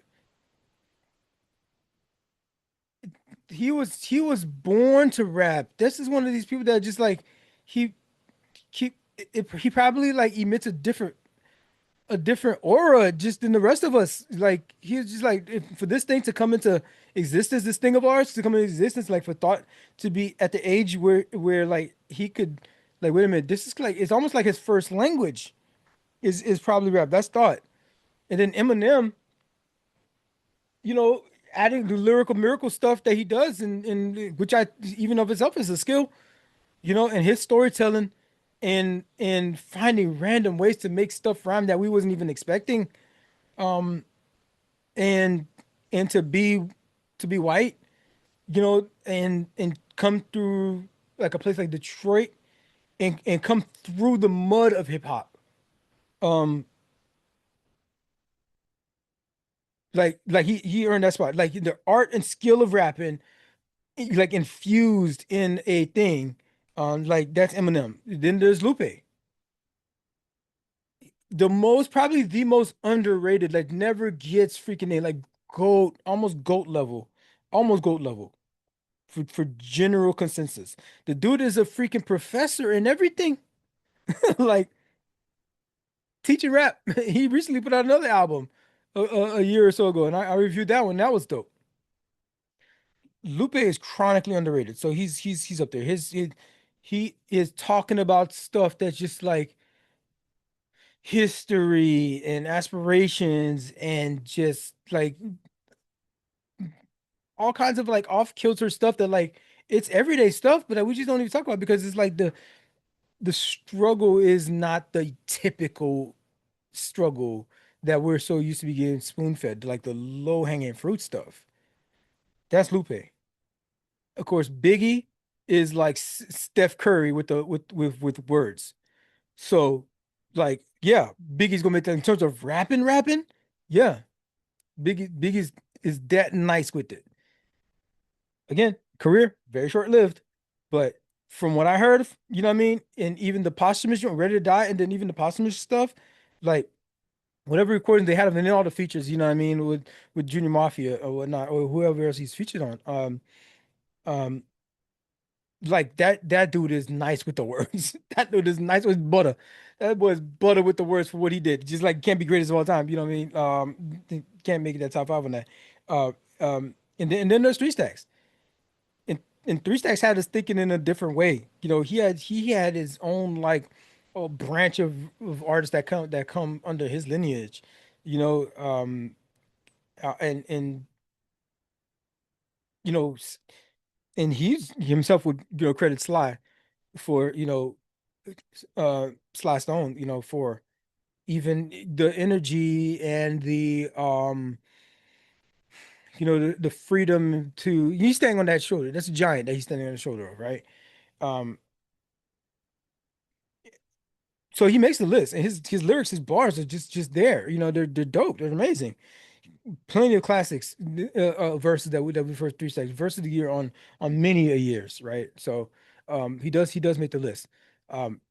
he was born to rap. This is one of these people that just like he he probably like emits a different aura just than the rest of us. Like he's just like for this thing to come into existence, this thing of ours to come into existence, like for Thought to be at the age where like he could like wait a minute, this is like it's almost like his first language is probably rap. That's Thought. And then Eminem, you know, adding the lyrical miracle stuff that he does, and which I even of itself is a skill, and his storytelling, and finding random ways to make stuff rhyme that we wasn't even expecting, and to be white, and come through like a place like Detroit, and come through the mud of hip hop. Um, like he earned that spot. Like the art and skill of rapping, like infused in a thing. Like that's Eminem. Then there's Lupe. Probably the most underrated, like never gets freaking named, like GOAT, almost GOAT level for general consensus. The dude is a freaking professor in everything, like teaching rap. He recently put out another album a year or so ago, and I reviewed that one. That was dope. Lupe is chronically underrated, so he's up there. He is talking about stuff that's just like history and aspirations and just like all kinds of like off kilter stuff that like it's everyday stuff, but we just don't even talk about because it's like the struggle is not the typical struggle that we're so used to be getting spoon fed, like the low hanging fruit stuff. That's Lupe. Of course, Biggie is like Steph Curry with the with words. So, like, yeah, Biggie's gonna make that in terms of rapping. Yeah, Biggie's that nice with it. Again, career very short lived, but from what I heard, you know what I mean, and even the posthumous, Ready to Die, and then even the posthumous stuff, like whatever recordings they had of, and then all the features, you know what I mean, with Junior Mafia or whatnot, or whoever else he's featured on. Um, like that dude is nice with the words. That dude is nice with butter. That boy is butter with the words for what he did. Just like can't be greatest of all time. You know what I mean? Can't make it that top five on that. And then there's Three Stacks. And Three Stacks had us thinking in a different way. He had his own like a branch of artists that come under his lineage. You know, and you know, and he's himself would credit Sly for Sly Stone, for even the energy and the freedom to he's standing on that shoulder. That's a giant that he's standing on the shoulder of, right? Um, so he makes the list, and his lyrics, his bars are just there. They're dope. They're amazing. Plenty of classics, verses that we first Three Stacks verse of the year on many a years, right? So he does make the list. Um,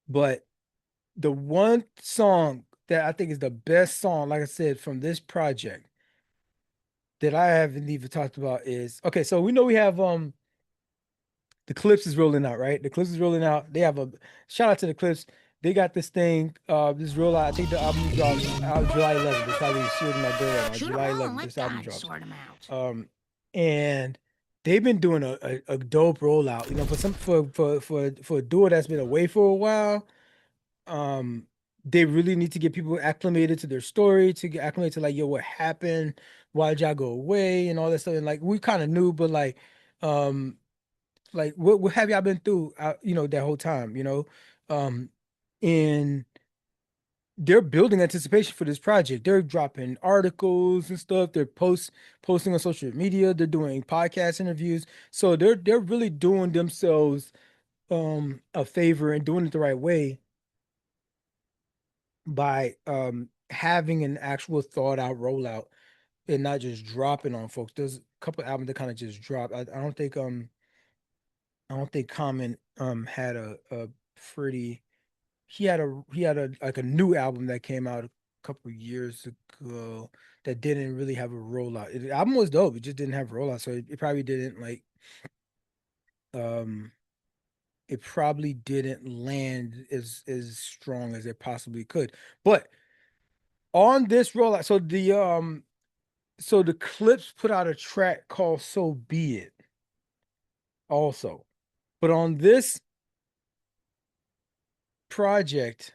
but the one song that I think is the best song, like I said, from this project that I haven't even talked about is okay. So we know we have the Clips is rolling out, right? The Clips is rolling out. They have a shout out to the Clips. They got this thing, this roll out. I think the album drops out July 11th. It's probably sealed in my door right now. July 11th, this album drops. And they've been doing a dope rollout. For a duo that's been away for a while. They really need to get people acclimated to their story, to get acclimated to like, yo, what happened? Why'd y'all go away and all that stuff? And like we kind of knew, but um, like what have y'all been through that whole time, Um, and they're building anticipation for this project. They're dropping articles and stuff. They're posting on social media. They're doing podcast interviews. So they're really doing themselves a favor and doing it the right way by having an actual thought out rollout and not just dropping on folks. There's a couple albums that kind of just dropped. I don't think Common had a pretty he had a like a new album that came out a couple years ago that didn't really have a rollout. The album was dope, it just didn't have a rollout, so it probably didn't like um it probably didn't land as strong as it possibly could. But on this rollout, so the Clips put out a track called So Be It also. But on this project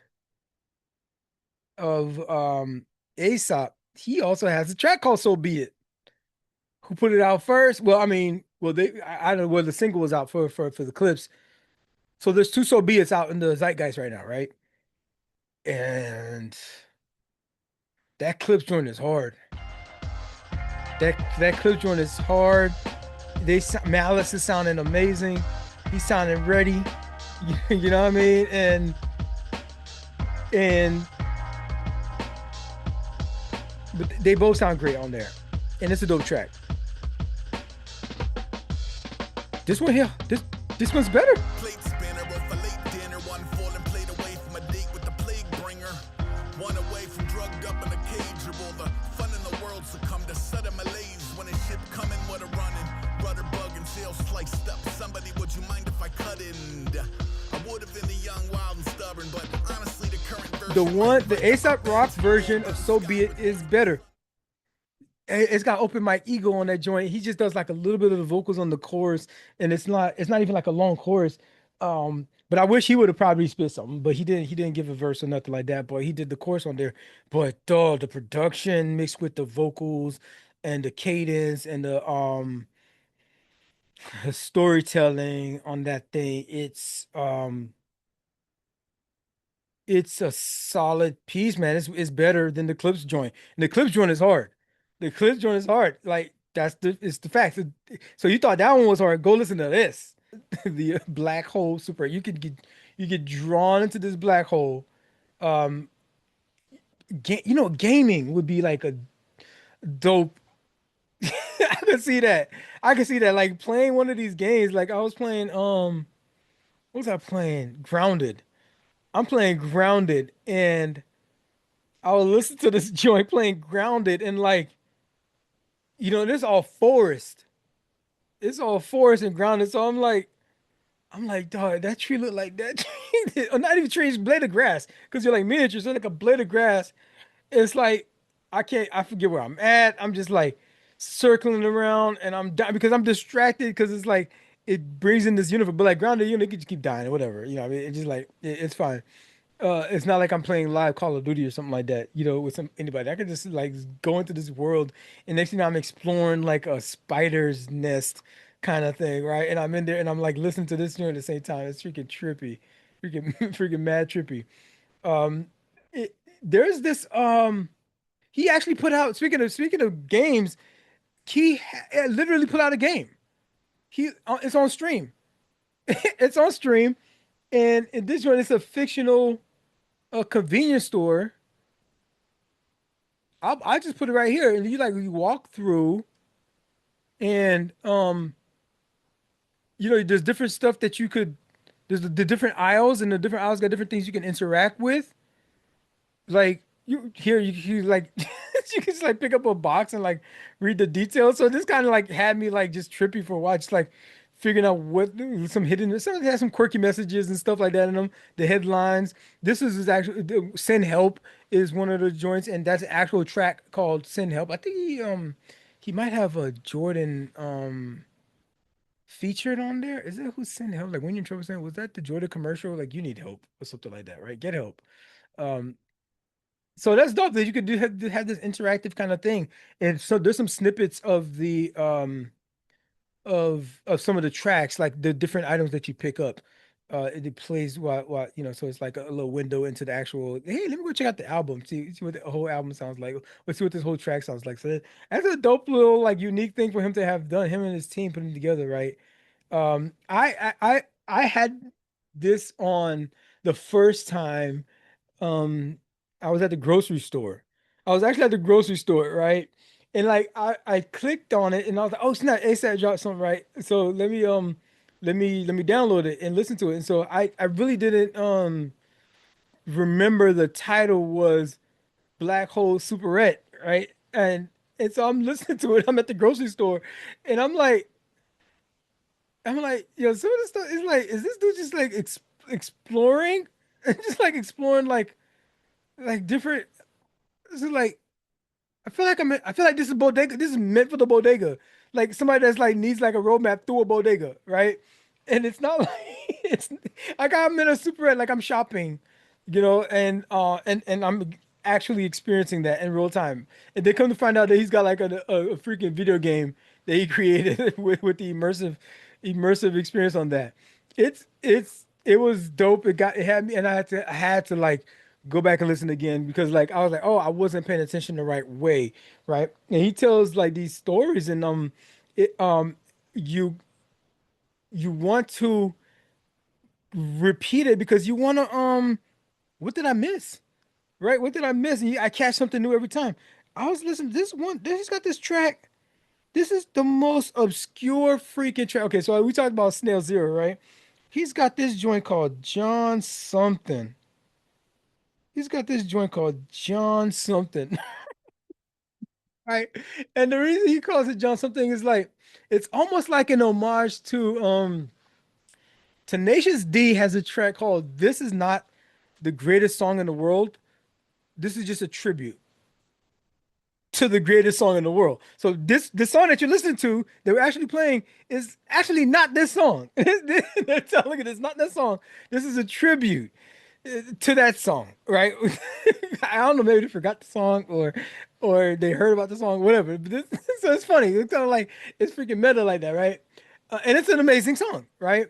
of Aesop, he also has a track called So Be It. who put it out first. Well, I mean, I don't know where the single was out for the clips. So there's two So Be It's out in the zeitgeist right now, right? And that clips joint is hard. That clip joint is hard. Malice is sounding amazing. He's sounding ready. You know what I mean? But they both sound great on there, and it's a dope track. This one here, this one's better. The Aesop Rock version of So Be It is better. It's got Open Mic Ego on that joint. He just does like a little bit of the vocals on the chorus, and it's not even like a long chorus. But I wish he would have probably spit something, but he didn't give a verse or nothing like that. But he did the chorus on there. But the production mixed with the vocals and the cadence and the storytelling on that thing, it's a solid piece, man. It's better than the Clips joint. And the Clips joint is hard. The Clips joint is hard. Like it's the fact. So you thought that one was hard? Go listen to this. The black hole super. You get drawn into this black hole. Gaming would be like a dope. I could see that. Like playing one of these games. Like I was playing. What was I playing? Grounded. I'm playing Grounded, and I will listen to this joint playing Grounded, and like, this all forest. It's all forest and grounded. So I'm like, dog, that tree look like that tree. Or not even trees, blade of grass. Because you're like miniatures, so like a blade of grass. It's like, I forget where I'm at. I'm just like circling around, and I'm dying because I'm distracted because it's like, it brings in this universe, but like Grounded, you can just keep dying or whatever. I mean, it's just like, it's fine. It's not like I'm playing live Call of Duty or something like that, with anybody. I could just like go into this world, and next thing I'm exploring like a spider's nest kind of thing, right? And I'm in there, and I'm like listening to this during the same time. It's freaking trippy, freaking mad trippy. There's this he actually put out, speaking of games, he literally put out a game. It's on stream. It's on stream, and in this one, it's a fictional convenience store. I just put it right here, and you walk through, and there's different stuff that you could. There's the different aisles, and the different aisles got different things you can interact with. Like you like you can just like pick up a box and like read the details. So this kind of like had me like just trippy for a while, just like figuring out what some has some quirky messages and stuff like that in them. The headlines. This is actually Send Help is one of the joints, and that's an actual track called Send Help. I think he might have a Jordan featured on there. Is that who Send Help? Like when you're in trouble, saying was that the Jordan commercial? Like you need help or something like that, right? Get help. So that's dope that you could have this interactive kind of thing. And so there's some snippets of the of some of the tracks, like the different items that you pick up. It plays while so it's like a little window into the actual. Hey, let me go check out the album. See what the whole album sounds like. Let's see what this whole track sounds like. So that's a dope little like unique thing for him to have done. Him and his team putting together, right? I had this on the first time. I was at the grocery store. I was actually at the grocery store, right? And like I clicked on it, and I was like, oh snap, ASAP dropped something, right? So let me download it and listen to it. And so I really didn't remember the title was Black Hole Superette, right? And so I'm listening to it. I'm at the grocery store, and I'm like, some of this stuff is like, is this dude just like exploring, just like exploring like different. This is like, I feel like this is bodega. This is meant for the bodega. Like somebody that's like needs like a roadmap through a bodega, right? And it's not like it's like I'm in a Superette, like I'm shopping, and I'm actually experiencing that in real time. And they come to find out that he's got like a freaking video game that he created with the immersive experience on that. It was dope. It had me, and I had to like go back and listen again because like I was like, oh, I wasn't paying attention the right way, right? And he tells like these stories, and it you you want to repeat it because you want to what did I miss? Right? What did I miss? And I catch something new every time. I was listening to this one. This got this track. This is the most obscure freaking track. Okay, so we talked about Snail Zero, right? He's got this joint called John something. He's got this joint called John something. Right? And the reason he calls it John something is like it's almost like an homage to Tenacious D has a track called This Is Not the Greatest Song in the World. This is just a tribute to the greatest song in the world. So the song that you're listening to that we're actually playing is actually not this song. They're telling it it's not that song. This is a tribute to that song, right? I don't know, maybe they forgot the song or they heard about the song, whatever. But so it's funny. It's kind of like it's freaking meta like that, right? And it's an amazing song, right?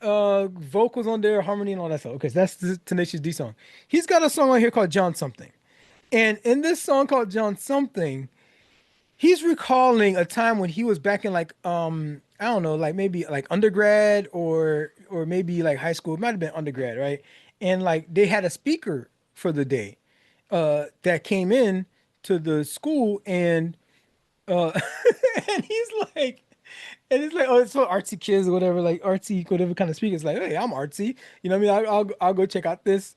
Vocals on there, harmony and all that stuff. Okay, so that's the Tenacious D song. He's got a song on here called John Something. And in this song called John Something, he's recalling a time when he was back in like I don't know, like maybe like undergrad or maybe like high school. It might have been undergrad, right? And like they had a speaker for the day that came in to the school and and he's like and it's like, oh, it's for artsy kids or whatever, like artsy, whatever kind of speaker. It's like, hey, I'm artsy. You know what I mean? I'll go check out this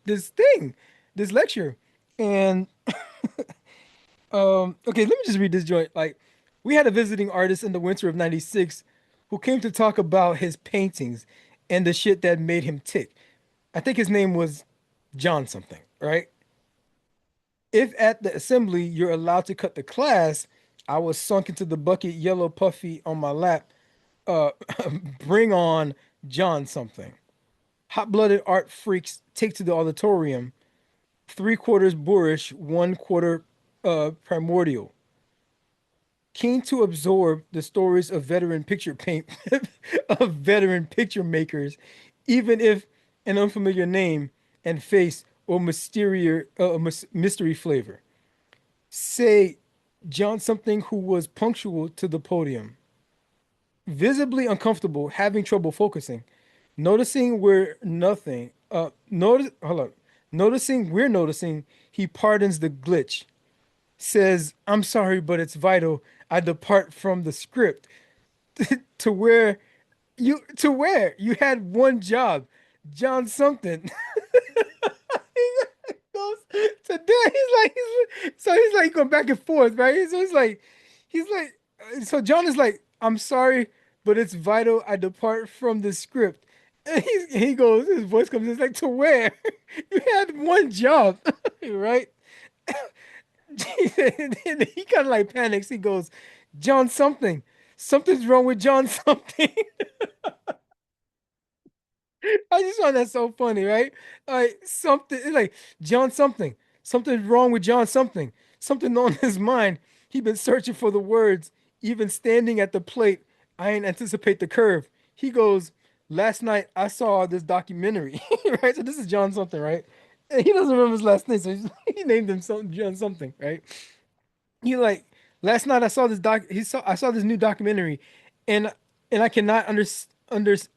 this lecture. And okay, let me just read this joint. Like, we had a visiting artist in the winter of '96 who came to talk about his paintings and the shit that made him tick. I think his name was John something, right? If at the assembly you're allowed to cut the class, I was sunk into the bucket, yellow puffy on my lap. Uh, bring on John something. Hot-blooded art freaks take to the auditorium. 3/4 boorish, 1/4 primordial. Keen to absorb the stories of veteran picture paint of veteran picture makers, even if an unfamiliar name and face or mystery flavor. Say John something who was punctual to the podium. Visibly uncomfortable, having trouble focusing. Noticing we're nothing. Noticing we're noticing, he pardons the glitch. Says, I'm sorry, but it's vital. I depart from the script to where you had one job, John something. He goes today. He's like going back and forth, right? So so John is like, I'm sorry, but it's vital. I depart from the script. And he goes, his voice comes in, it's like, to where? You had one job, right? And he kind of like panics. He goes, John something. Something's wrong with John something. I just find that so funny, right? Like something like John something. Something's wrong with John something. Something on his mind. He been searching for the words. Even standing at the plate, I ain't anticipate the curve. He goes, last night I saw this documentary, right? So this is John something, right? And he doesn't remember his last name, so he named him something John something, right? He like last night I saw this I saw this new documentary, and I cannot under he's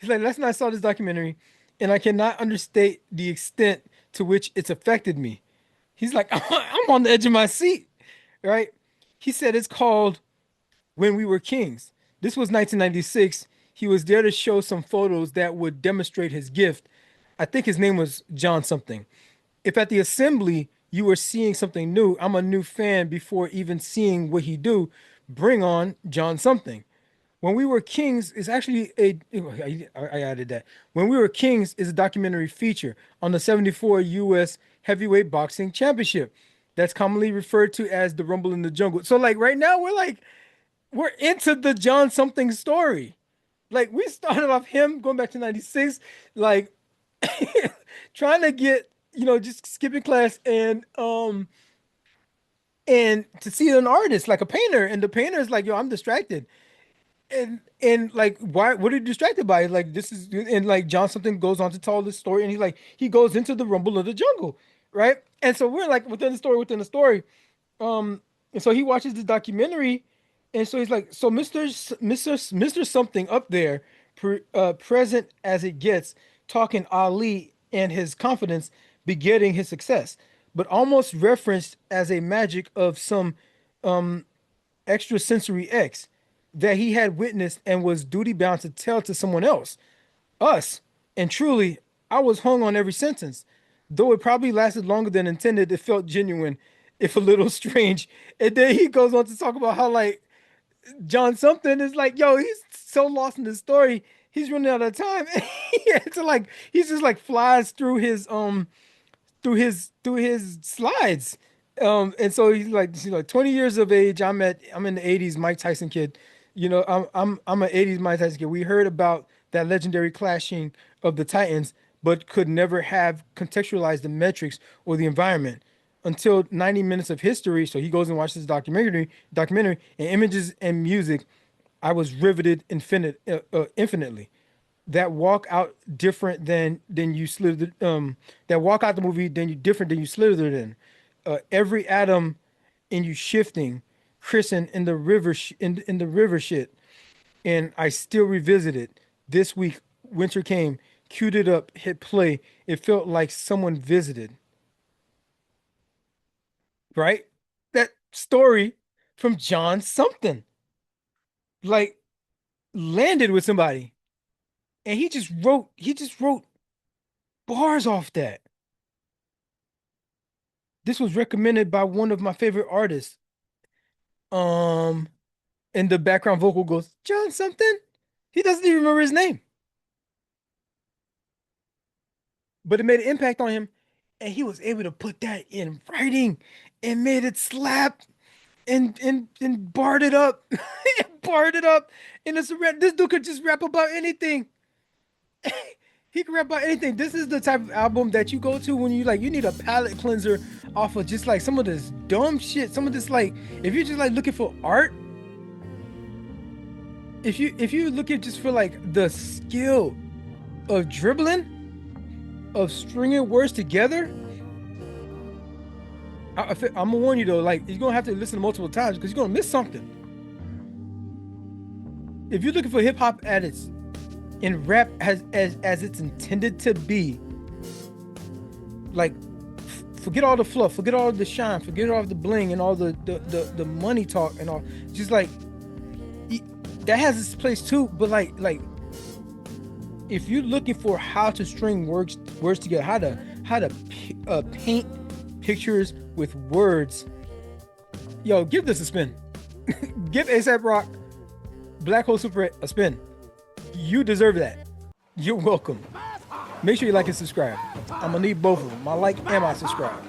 like last night I saw this documentary, and I cannot understate the extent to which it's affected me. He's like I'm on the edge of my seat, right? He said it's called When We Were Kings. This was 1996. He was there to show some photos that would demonstrate his gift. I think his name was John something. If at the assembly you were seeing something new, I'm a new fan before even seeing what he do. Bring on John something. When We Were Kings is actually I added that. When We Were Kings is a documentary feature on the 74 U.S. Heavyweight Boxing Championship. That's commonly referred to as the Rumble in the Jungle. So like right now we're into the John something story. Like we started off him going back to 96, like trying to get, just skipping class and and to see an artist like a painter, and the painter is like, yo, I'm distracted. And like, why, what are you distracted by? Like, this is, and like John something goes on to tell this story, and he goes into the rumble of the jungle, right? And so we're like within the story. And so he watches the documentary, and so he's like, so Mr. Something up there, present as it gets, talking Ali and his confidence begetting his success, but almost referenced as a magic of some extrasensory X that he had witnessed and was duty bound to tell to someone else, us. And truly, I was hung on every sentence. Though it probably lasted longer than intended, it felt genuine, if a little strange. And then he goes on to talk about how like John something is like, yo, he's so lost in the story, he's running out of time. So like he's just like flies through his slides. And so he's like 20 years of age. I'm in the 80s Mike Tyson kid. You know, I'm an 80s Mike Tyson kid. We heard about that legendary clashing of the Titans, but could never have contextualized the metrics or the environment until 90 minutes of history. So he goes and watches documentary and images and music. I was riveted infinitely. That walk out different than you slithered. That walk out the movie different than you slithered in. Every atom in you shifting, christened in the river in the river shit, and I still revisit it this week. Winter came, queued it up, hit play. It felt like someone visited. Right, that story from John something, like landed with somebody, and he just wrote bars off that. This was recommended by one of my favorite artists. And the background vocal goes, John something. He doesn't even remember his name. But it made an impact on him, and he was able to put that in writing and made it slap and barred it up. Barred it up. And this dude could just rap about anything. He can rap about anything. This is the type of album that you go to when you need a palate cleanser off of just like some of this dumb shit. Some of this, like, if you're just like looking for art, if you looking just for like the skill of dribbling, of stringing words together, I'm gonna warn you though, like, you're gonna have to listen multiple times because you're gonna miss something. If you're looking for hip hop at its in rap as it's intended to be, like, forget all the fluff, forget all the shine, forget all the bling and all the money talk and all. Just like, that has its place too. But like if you're looking for how to string words together, how to paint pictures with words, yo, give this a spin. Give Aesop Rob, Black Hole Superette a spin. You deserve that. You're welcome. Make sure you like and subscribe. I'm gonna need both of them, my like and my subscribe.